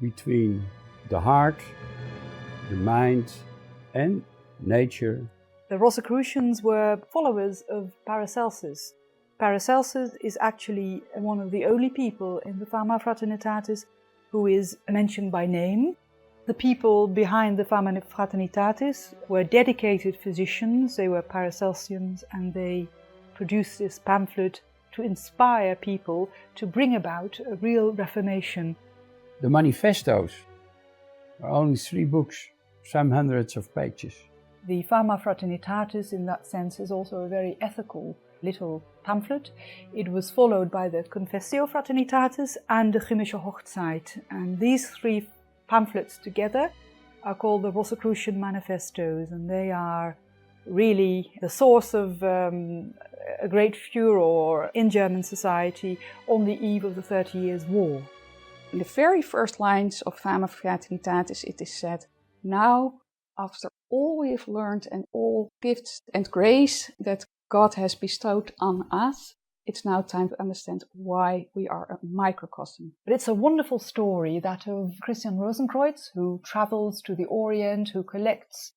between the heart, the mind and nature. The Rosicrucians were followers of Paracelsus. Paracelsus is actually one of the only people in the Fama Fraternitatis who is mentioned by name. The people behind the Fama Fraternitatis were dedicated physicians, they were Paracelsians, and they produced this pamphlet to inspire people to bring about a real reformation. The manifestos are only 3 books, some hundreds of pages. The Fama Fraternitatis in that sense is also a very ethical little pamphlet. It was followed by the Confessio Fraternitatis and the Chemische Hochzeit, and these 3 pamphlets together are called the Rosicrucian manifestos, and they are really the source of a great furor in German society on the eve of the 30 Years' War. In the very first lines of Fama Fraternitatis it is said, "Now, after all we have learned and all gifts and grace that God has bestowed on us, it's now time to understand why we are a microcosm." But it's a wonderful story, that of Christian Rosenkreuz, who travels to the Orient, who collects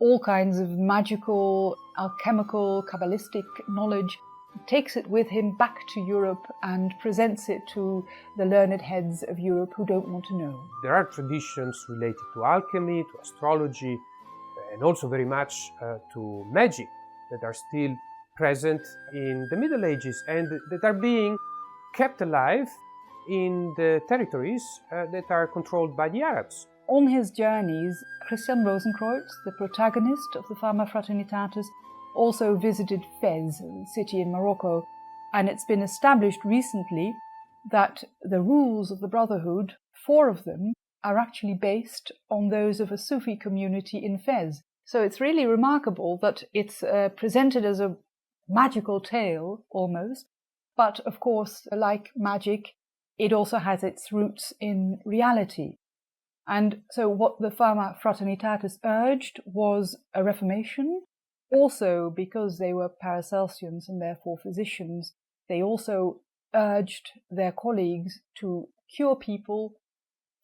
all kinds of magical, alchemical, Kabbalistic knowledge, takes it with him back to Europe and presents it to the learned heads of Europe who don't want to know. There are traditions related to alchemy, to astrology, and also very much to magic that are still present in the Middle Ages and that are being kept alive in the territories that are controlled by the Arabs. On his journeys, Christian Rosenkreuz, the protagonist of the Fama Fraternitatis, also visited Fez, a city in Morocco, and it's been established recently that the rules of the Brotherhood, 4 of them, are actually based on those of a Sufi community in Fez. So it's really remarkable that it's presented as a magical tale, almost, but of course, like magic, it also has its roots in reality. And so what the Fama Fraternitatis urged was a reformation. Also, because they were Paracelsians and therefore physicians, they also urged their colleagues to cure people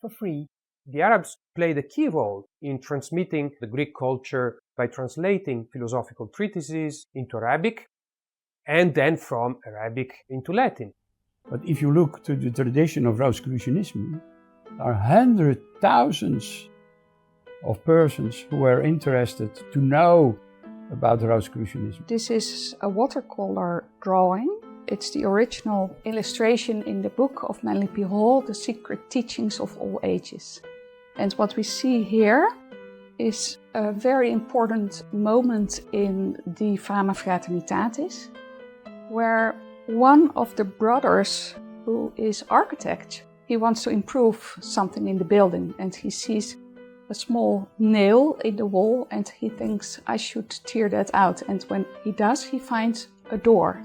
for free. The Arabs played a key role in transmitting the Greek culture by translating philosophical treatises into Arabic and then from Arabic into Latin. But if you look to the tradition of Rosicrucianism, there are hundreds, thousands of persons who are interested to know about Rosicrucianism. This is a watercolor drawing. It's the original illustration in the book of Manly Pirol, The Secret Teachings of All Ages. And what we see here is a very important moment in the Fama Fraternitatis, where one of the brothers, who is architect, he wants to improve something in the building, and he sees a small nail in the wall and he thinks, I should tear that out. And when he does, he finds a door.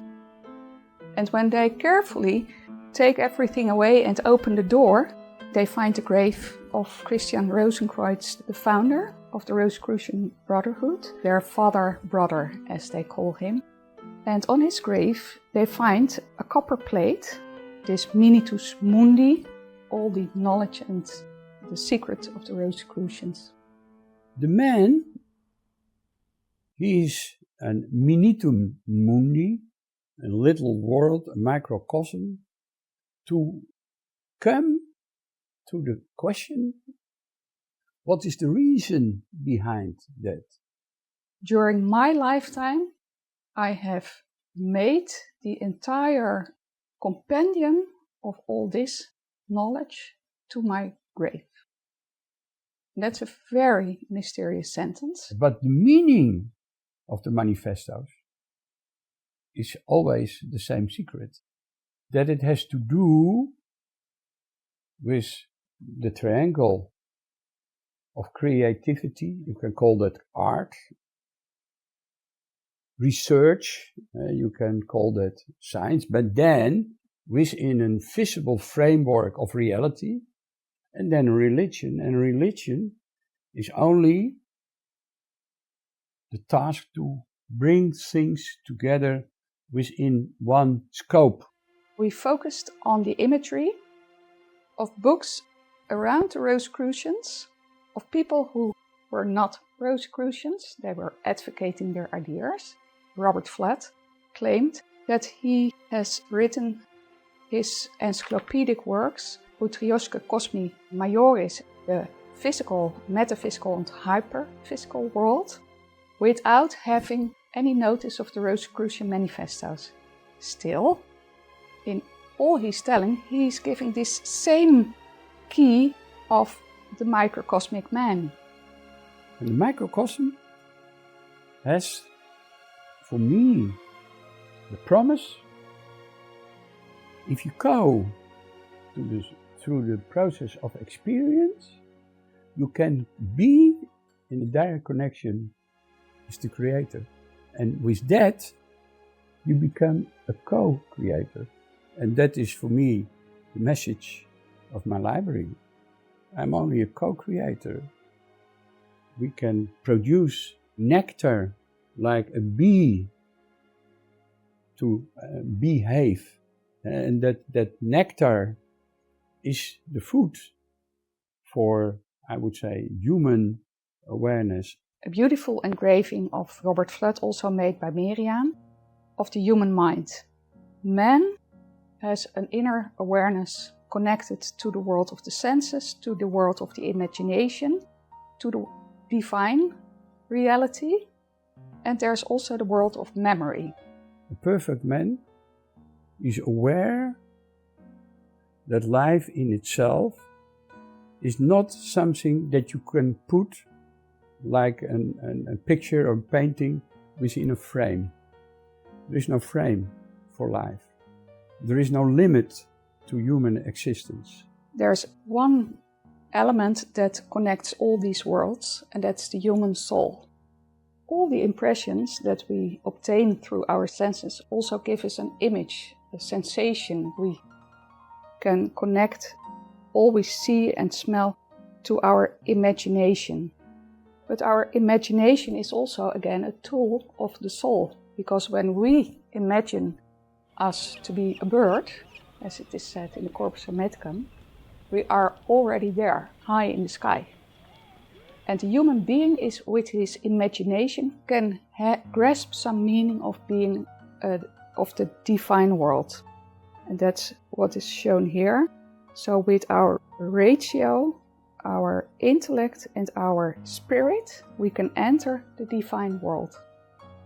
And when they carefully take everything away and open the door, they find the grave of Christian Rosenkreuz, the founder of the Rosicrucian Brotherhood, their father-brother, as they call him. And on his grave, they find a copper plate, this Minitus Mundi, all the knowledge and the secret of the Rosicrucians. The man, he is a Minitum Mundi, a little world, a microcosm, to come to the question, what is the reason behind that? During my lifetime, I have made the entire compendium of all this knowledge to my grave. That's a very mysterious sentence. But the meaning of the manifestos is always the same secret. That it has to do with the triangle of creativity, you can call that art, research, you can call that science, but then within a visible framework of reality, and then religion. And religion is only the task to bring things together within one scope. We focused on the imagery of books around the Rosicrucians, of people who were not Rosicrucians, they were advocating their ideas. Robert Flatt claimed that he has written his encyclopedic works, Utriosque Cosmi Majoris, the physical, metaphysical and hyperphysical world, without having any notice of the Rosicrucian manifestos. Still, in all he's telling, he's giving this same key of the microcosmic man. And the microcosm has, for me, the promise, if you go through the process of experience, you can be in a direct connection with the Creator. And with that, you become a co-creator. And that is for me the message of my library. I'm only a co-creator. We can produce nectar like a bee to behave. And that nectar is the food for, I would say, human awareness. A beautiful engraving of Robert Flood, also made by Merian, of the human mind. Man has an inner awareness connected to the world of the senses, to the world of the imagination, to the divine reality, and there's also the world of memory. A perfect man is aware that life in itself is not something that you can put like a picture or painting within a frame. There is no frame for life. There is no limit to human existence. There's one element that connects all these worlds, and that's the human soul. All the impressions that we obtain through our senses also give us an image, a sensation. We can connect all we see and smell to our imagination. But our imagination is also, again, a tool of the soul, because when we imagine us to be a bird, as it is said in the Corpus Hermeticum, we are already there, high in the sky. And the human being is, with his imagination, can grasp some meaning of being of the divine world. And that's what is shown here. So with our ratio, our intellect and our spirit, we can enter the divine world.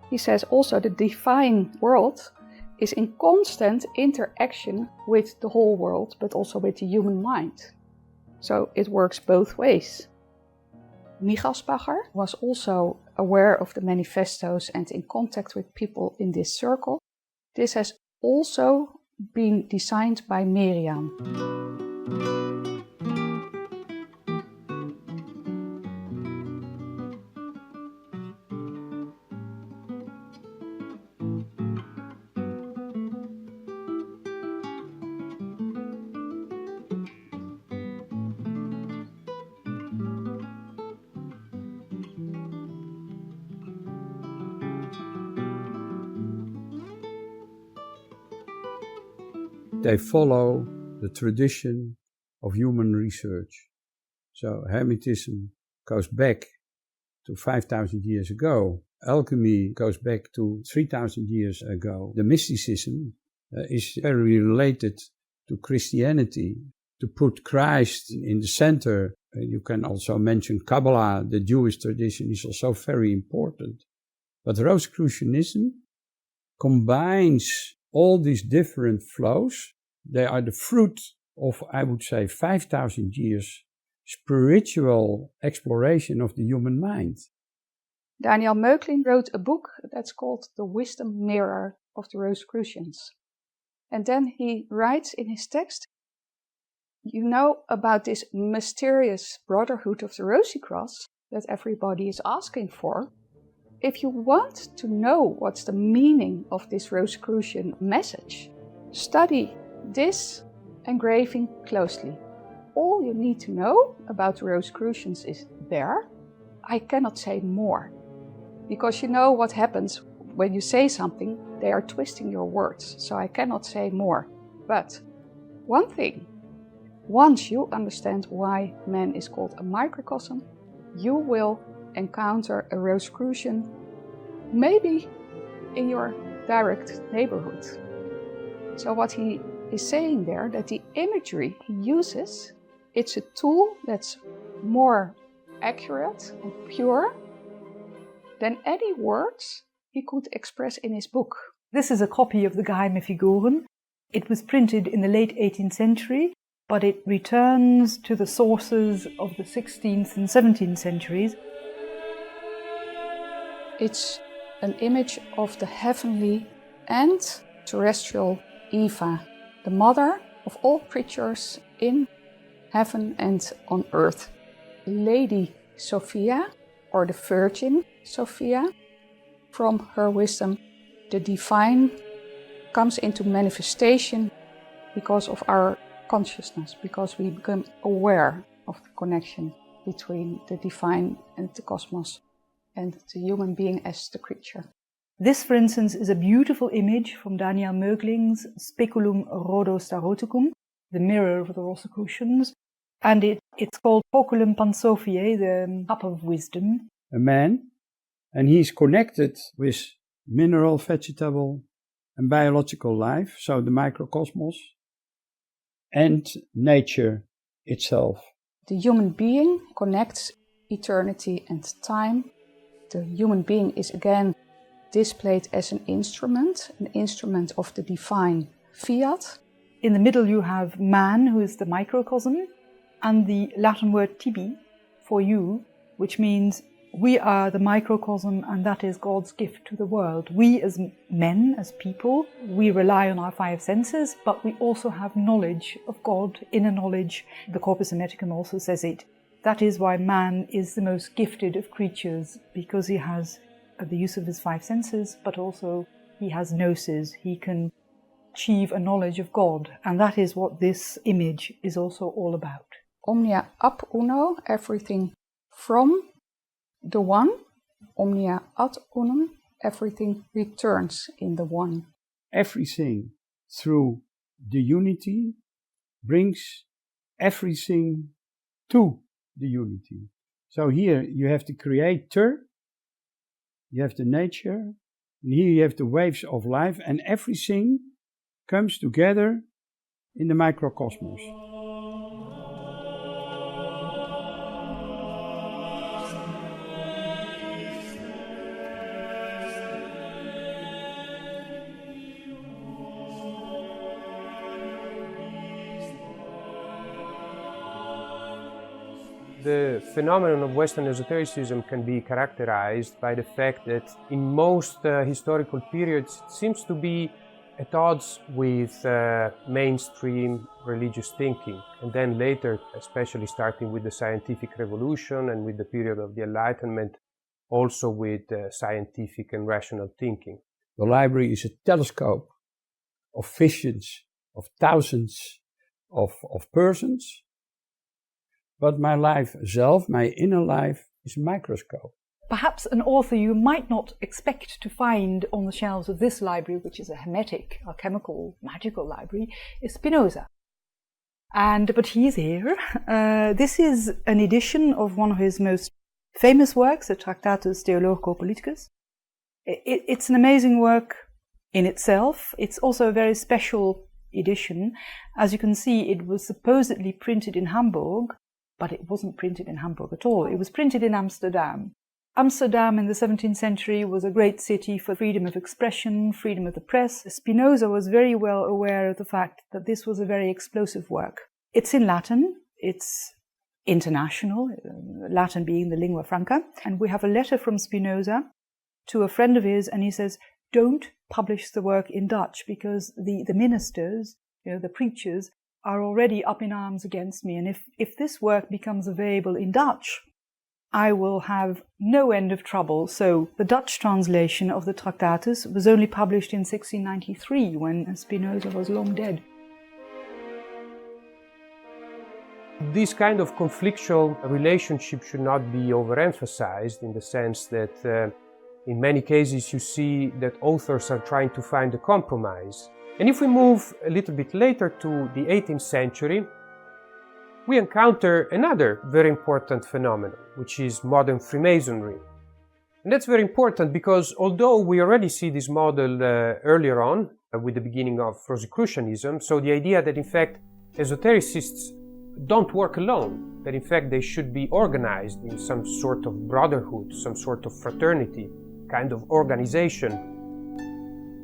He says also the divine world is in constant interaction with the whole world, but also with the human mind. So it works both ways. Migasbacher was also aware of the manifestos and in contact with people in this circle. This has also been designed by Merian. They follow the tradition of human research. So Hermetism goes back to 5,000 years ago. Alchemy goes back to 3,000 years ago. The mysticism is very related to Christianity. To put Christ in the center, you can also mention Kabbalah, the Jewish tradition is also very important. But Rosicrucianism combines all these different flows. They are the fruit of, I would say, 5,000 years spiritual exploration of the human mind. Daniel Meuchlin wrote a book that's called The Wisdom Mirror of the Rosicrucians. And then he writes in his text, you know about this mysterious brotherhood of the Rosicrucians that everybody is asking for. If you want to know what's the meaning of this Rosicrucian message, study this engraving closely. All you need to know about the Rosicrucians is there. I cannot say more. Because you know what happens when you say something, they are twisting your words, so I cannot say more. But one thing, once you understand why man is called a microcosm, you will encounter a Rosicrucian, maybe in your direct neighborhood. So what he is saying there, that the imagery he uses, it's a tool that's more accurate and pure than any words he could express in his book. This is a copy of the Geheime Figuren. It was printed in the late 18th century, but it returns to the sources of the 16th and 17th centuries. It's an image of the heavenly and terrestrial Eva, the mother of all creatures in heaven and on earth. Lady Sophia, or the Virgin Sophia. From her wisdom, the divine comes into manifestation because of our consciousness, because we become aware of the connection between the divine and the cosmos and the human being as the creature. This, for instance, is a beautiful image from Daniel Mögling's Speculum Rhodostaroticum, the mirror of the Rosicrucians, and it's called Oculum Pansophy, the cup of wisdom. A man, and he's connected with mineral, vegetable, and biological life, so the microcosmos, and nature itself. The human being connects eternity and time. The human being is again displayed as an instrument of the divine fiat. In the middle you have man, who is the microcosm, and the Latin word tibi, for you, which means we are the microcosm, and that is God's gift to the world. We as men, as people, we rely on our five senses, but we also have knowledge of God, inner knowledge. The Corpus Hermeticum also says it. That is why man is the most gifted of creatures, because he has the use of his five senses, but also he has gnosis. He can achieve a knowledge of God, and that is what this image is also all about. Omnia ab uno, everything from the one. Omnia ad unum, everything returns in the one. Everything through the unity brings everything to the unity. So here you have the creator, you have the nature, and here you have the waves of life, and everything comes together in the microcosmos. The phenomenon of Western esotericism can be characterized by the fact that in most historical periods it seems to be at odds with mainstream religious thinking, and then later, especially starting with the scientific revolution and with the period of the Enlightenment, also with scientific and rational thinking. The library is a telescope of visions of thousands of persons. But my life self, my inner life, is a microscope. Perhaps an author you might not expect to find on the shelves of this library, which is a hermetic, alchemical, magical library, is Spinoza. But he's here. This is an edition of one of his most famous works, the Tractatus Theologico-Politicus. It's an amazing work in itself. It's also a very special edition. As you can see, it was supposedly printed in Hamburg, but it wasn't printed in Hamburg at all. It was printed in Amsterdam. Amsterdam in the 17th century was a great city for freedom of expression, freedom of the press. Spinoza was very well aware of the fact that this was a very explosive work. It's in Latin, it's international, Latin being the lingua franca, and we have a letter from Spinoza to a friend of his, and he says, don't publish the work in Dutch, because the ministers, the preachers, are already up in arms against me, and if this work becomes available in Dutch, I will have no end of trouble. So the Dutch translation of the Tractatus was only published in 1693, when Spinoza was long dead. This kind of conflictual relationship should not be overemphasized, in the sense that in many cases you see that authors are trying to find a compromise. And if we move a little bit later to the 18th century, we encounter another very important phenomenon, which is modern Freemasonry. And that's very important because although we already see this model earlier on, with the beginning of Rosicrucianism, so the idea that in fact esotericists don't work alone, that in fact they should be organized in some sort of brotherhood, some sort of fraternity, kind of organization.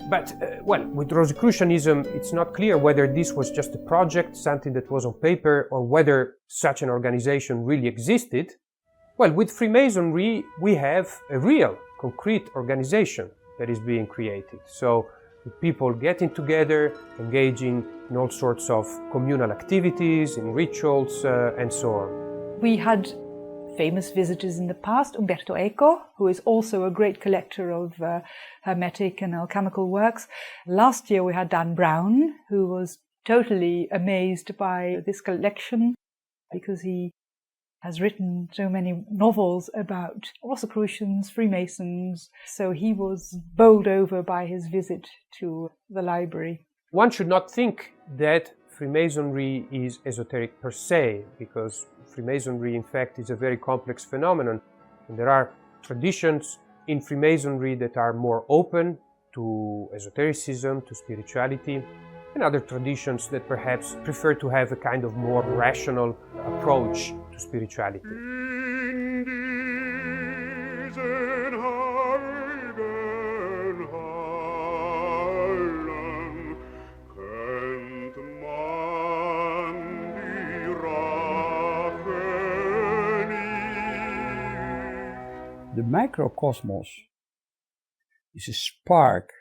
But, with Rosicrucianism, it's not clear whether this was just a project, something that was on paper, or whether such an organization really existed. Well, with Freemasonry, we have a real, concrete organization that is being created. So, with people getting together, engaging in all sorts of communal activities, in rituals, and so on. We had famous visitors in the past, Umberto Eco, who is also a great collector of hermetic and alchemical works. Last year we had Dan Brown, who was totally amazed by this collection because he has written so many novels about Rosicrucians, Freemasons, so he was bowled over by his visit to the library. One should not think that Freemasonry is esoteric per se, because Freemasonry, in fact, is a very complex phenomenon. And there are traditions in Freemasonry that are more open to esotericism, to spirituality, and other traditions that perhaps prefer to have a kind of more rational approach to spirituality. The microcosmos is a spark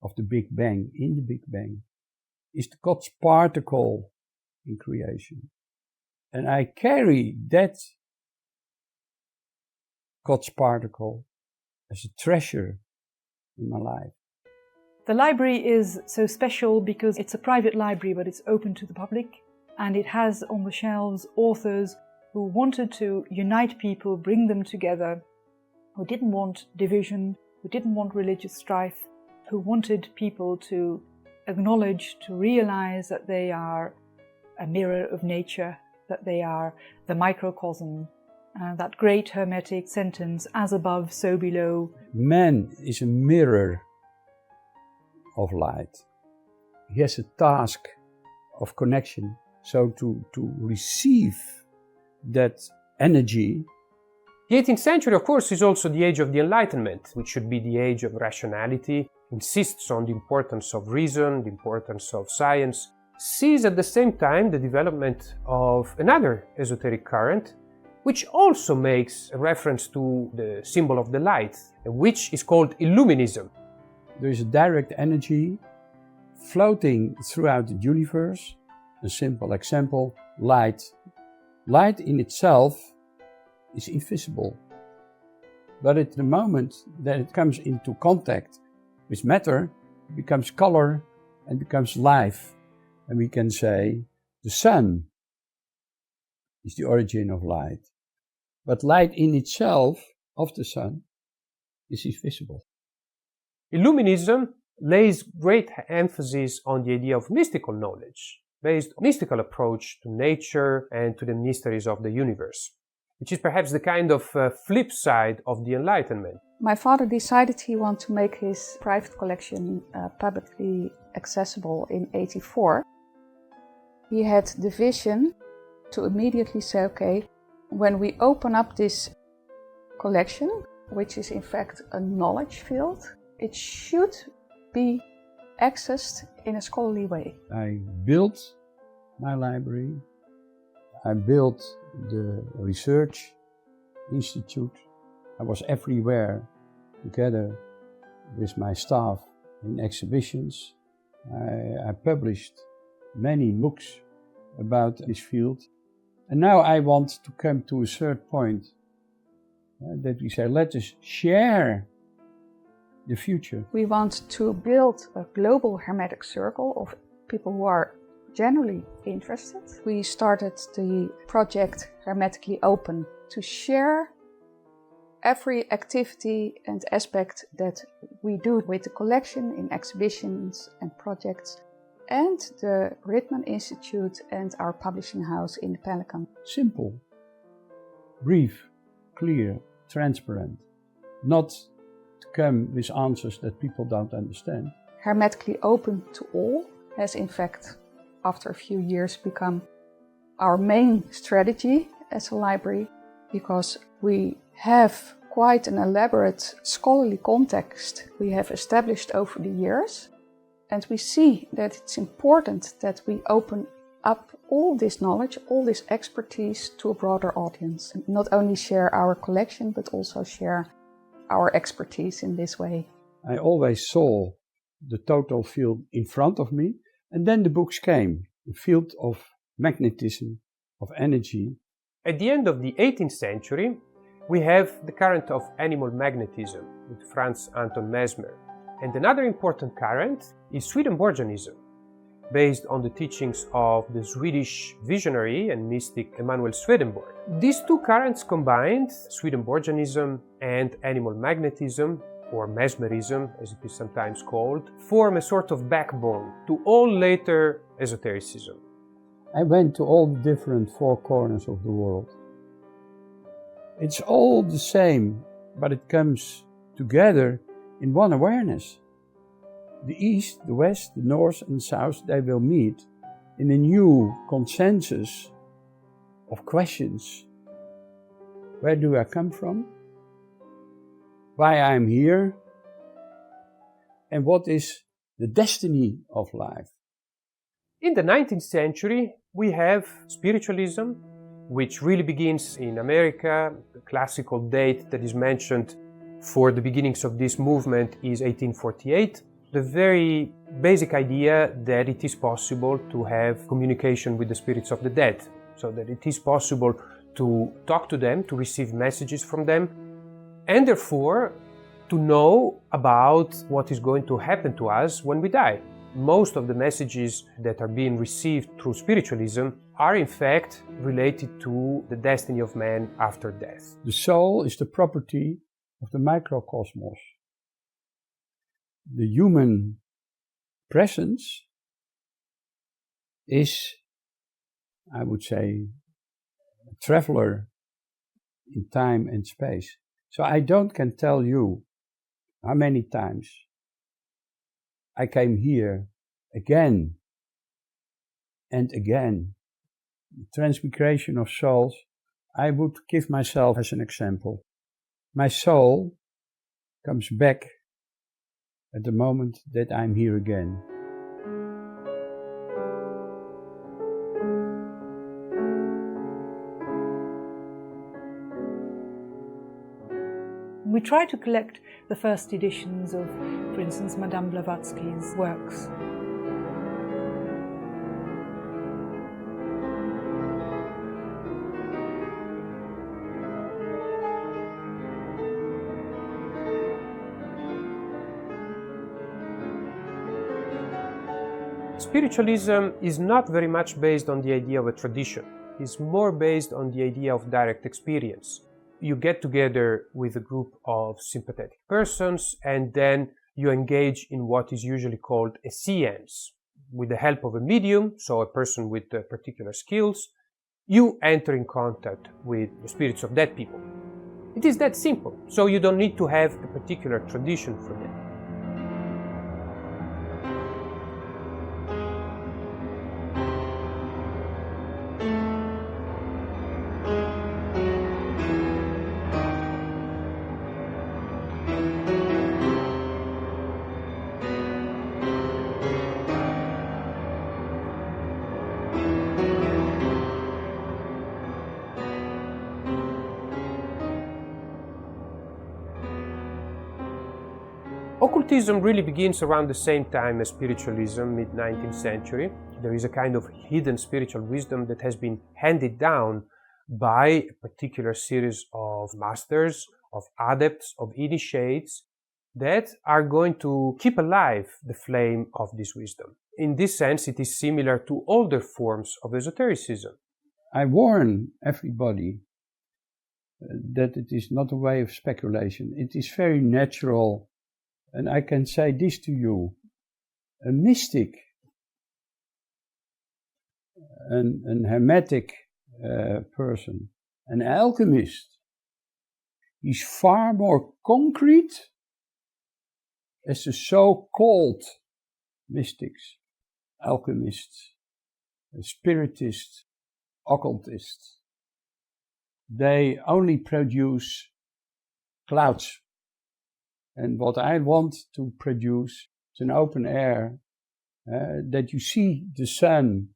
of the Big Bang. In the Big Bang is God's particle in creation. And I carry that God's particle as a treasure in my life. The library is so special because it's a private library, but it's open to the public. And it has on the shelves authors who wanted to unite people, bring them together, who didn't want division, who didn't want religious strife, who wanted people to acknowledge, to realize that they are a mirror of nature, that they are the microcosm, that great hermetic sentence, as above, so below. Man is a mirror of light. He has a task of connection, so to receive that energy. The 18th century, of course, is also the age of the Enlightenment, which should be the age of rationality, insists on the importance of reason, the importance of science, sees at the same time the development of another esoteric current, which also makes a reference to the symbol of the light, which is called Illuminism. There is a direct energy floating throughout the universe. A simple example, light. Light in itself is invisible. But at the moment that it comes into contact with matter, it becomes color and becomes life. And we can say the sun is the origin of light. But light in itself, of the sun, is invisible. Illuminism lays great emphasis on the idea of mystical knowledge, based on a mystical approach to nature and to the mysteries of the universe, which is perhaps the kind of flip side of the Enlightenment. My father decided he wanted to make his private collection publicly accessible in '84. He had the vision to immediately say, okay, when we open up this collection, which is in fact a knowledge field, it should be accessed in a scholarly way. I built my library. I built the research institute. I was everywhere together with my staff in exhibitions. I published many books about this field. And now I want to come to a third point that we say, let us share the future. We want to build a global hermetic circle of people who are generally interested. We started the project Hermetically Open to share every activity and aspect that we do with the collection in exhibitions and projects, and the Ritman Institute and our publishing house in the Pelican. Simple, brief, clear, transparent, not to come with answers that people don't understand. Hermetically Open to all has in fact, after a few years, become our main strategy as a library, because we have quite an elaborate scholarly context we have established over the years. And we see that it's important that we open up all this knowledge, all this expertise to a broader audience. And not only share our collection, but also share our expertise in this way. I always saw the total field in front of me, and then the books came. The field of magnetism, of energy, At the end of the 18th century, we have the current of animal magnetism with Franz Anton Mesmer. And another important current is Swedenborgianism, based on the teachings of the Swedish visionary and mystic Emanuel Swedenborg. These two currents combined, Swedenborgianism and animal magnetism, or mesmerism as it is sometimes called, form a sort of backbone to all later esotericism. I went to all the different four corners of the world. It's all the same, but it comes together in one awareness. The East, the West, the North and South, they will meet in a new consensus of questions. Where do I come from? Why I'm here? And what is the destiny of life? In the 19th century, we have spiritualism, which really begins in America. The classical date that is mentioned for the beginnings of this movement is 1848. The very basic idea that it is possible to have communication with the spirits of the dead, so that it is possible to talk to them, to receive messages from them, and therefore to know about what is going to happen to us when we die. Most of the messages that are being received through spiritualism are in fact related to the destiny of man after death. The soul is the property of the microcosmos. The human presence is, I would say, a traveler in time and space. So I can tell you how many times I came here again and again. The transmigration of souls, I would give myself as an example. My soul comes back at the moment that I'm here again. We try to collect the first editions of, for instance, Madame Blavatsky's works. Spiritualism is not very much based on the idea of a tradition. It's more based on the idea of direct experience. You get together with a group of sympathetic persons and then you engage in what is usually called a seance. With the help of a medium, so a person with particular skills, you enter in contact with the spirits of dead people. It is that simple, so you don't need to have a particular tradition for that. Occultism really begins around the same time as spiritualism, mid-19th century. There is a kind of hidden spiritual wisdom that has been handed down by a particular series of masters, of adepts, of initiates that are going to keep alive the flame of this wisdom. In this sense, it is similar to older forms of esotericism. I warn everybody that it is not a way of speculation. It is very natural. And I can say this to you, a mystic, an hermetic person, an alchemist, is far more concrete as the so-called mystics, alchemists, spiritists, occultists. They only produce clouds. And what I want to produce is an open air, that you see the sun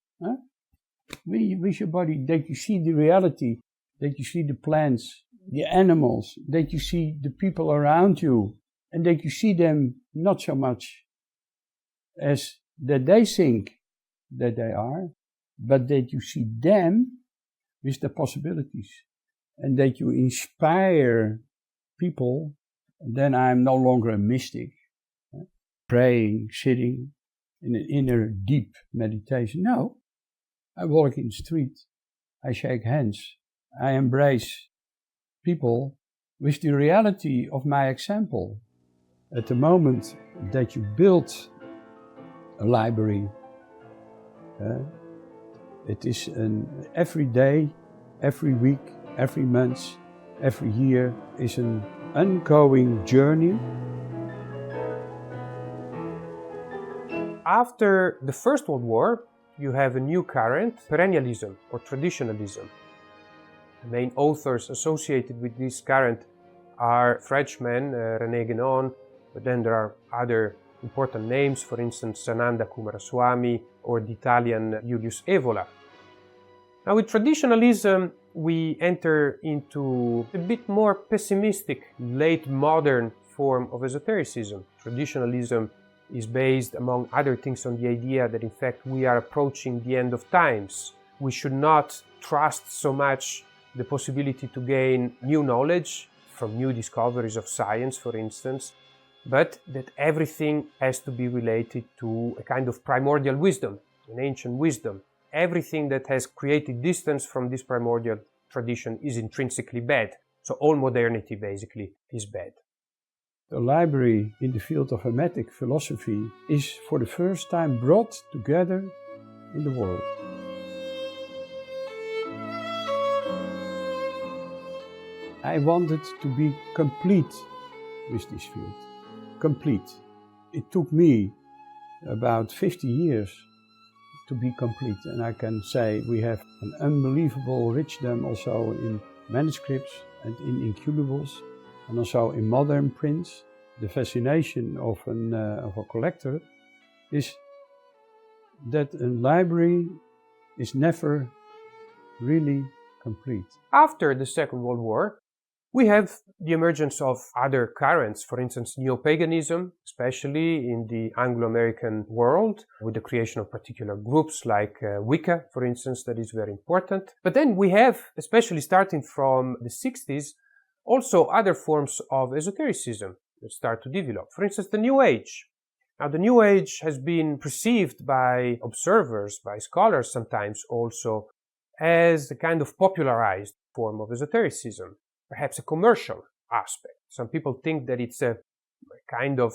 with your body, that you see the reality, that you see the plants, the animals, that you see the people around you, and that you see them not so much as that they think that they are, but that you see them with the possibilities, and that you inspire people, then I'm no longer a mystic, praying, sitting in an inner deep meditation. No, I walk in the street, I shake hands, I embrace people with the reality of my example. At the moment that you build a library, it is every day, every week, every month, every year is an ongoing journey. After the First World War, you have a new current, perennialism or traditionalism. The main authors associated with this current are Frenchmen, René Guénon, but then there are other important names, for instance, Sananda Coomaraswamy or the Italian Julius Evola. Now with traditionalism, we enter into a bit more pessimistic, late modern form of esotericism. Traditionalism is based, among other things, on the idea that in fact we are approaching the end of times. We should not trust so much the possibility to gain new knowledge from new discoveries of science, for instance, but that everything has to be related to a kind of primordial wisdom, an ancient wisdom. Everything that has created distance from this primordial tradition is intrinsically bad. So all modernity basically is bad. The library in the field of Hermetic philosophy is for the first time brought together in the world. I wanted to be complete with this field. Complete. It took me about 50 years to be complete, and I can say we have an unbelievable richness also in manuscripts and in incurables, and also in modern prints. The fascination of a collector is that a library is never really complete. After the Second World War, we have the emergence of other currents, for instance, neo-paganism, especially in the Anglo-American world, with the creation of particular groups like Wicca, for instance, that is very important. But then we have, especially starting from the 60s, also other forms of esotericism that start to develop. For instance, the New Age. Now, the New Age has been perceived by observers, by scholars sometimes also, as a kind of popularized form of esotericism, perhaps a commercial aspect. Some people think that it's a kind of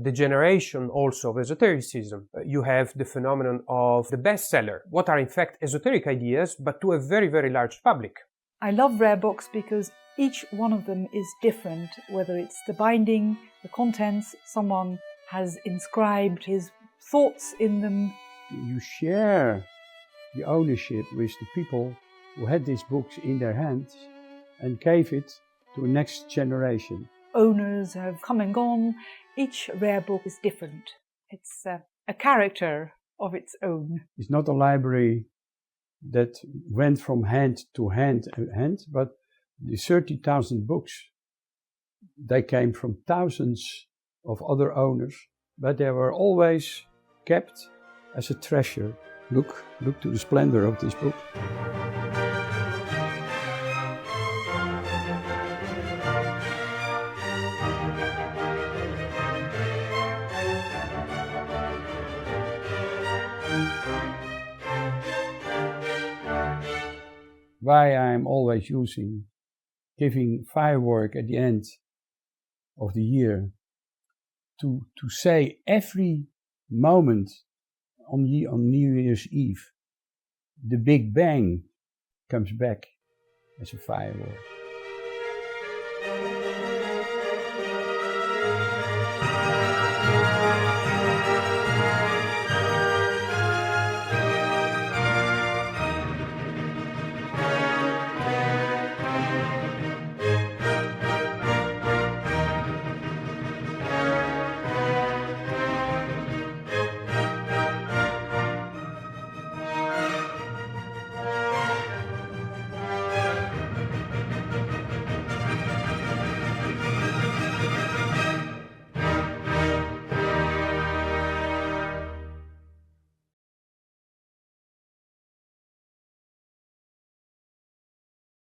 degeneration also of esotericism. You have the phenomenon of the bestseller, what are in fact esoteric ideas, but to a very, very large public. I love rare books because each one of them is different, whether it's the binding, the contents, someone has inscribed his thoughts in them. You share the ownership with the people who had these books in their hands and gave it to the next generation. Owners have come and gone. Each rare book is different. It's a character of its own. It's not a library that went from hand to hand, but the 30,000 books, they came from thousands of other owners, but they were always kept as a treasure. Look to the splendor of this book. Why I'm always giving firework at the end of the year to say every moment on New Year's Eve, the Big Bang comes back as a firework.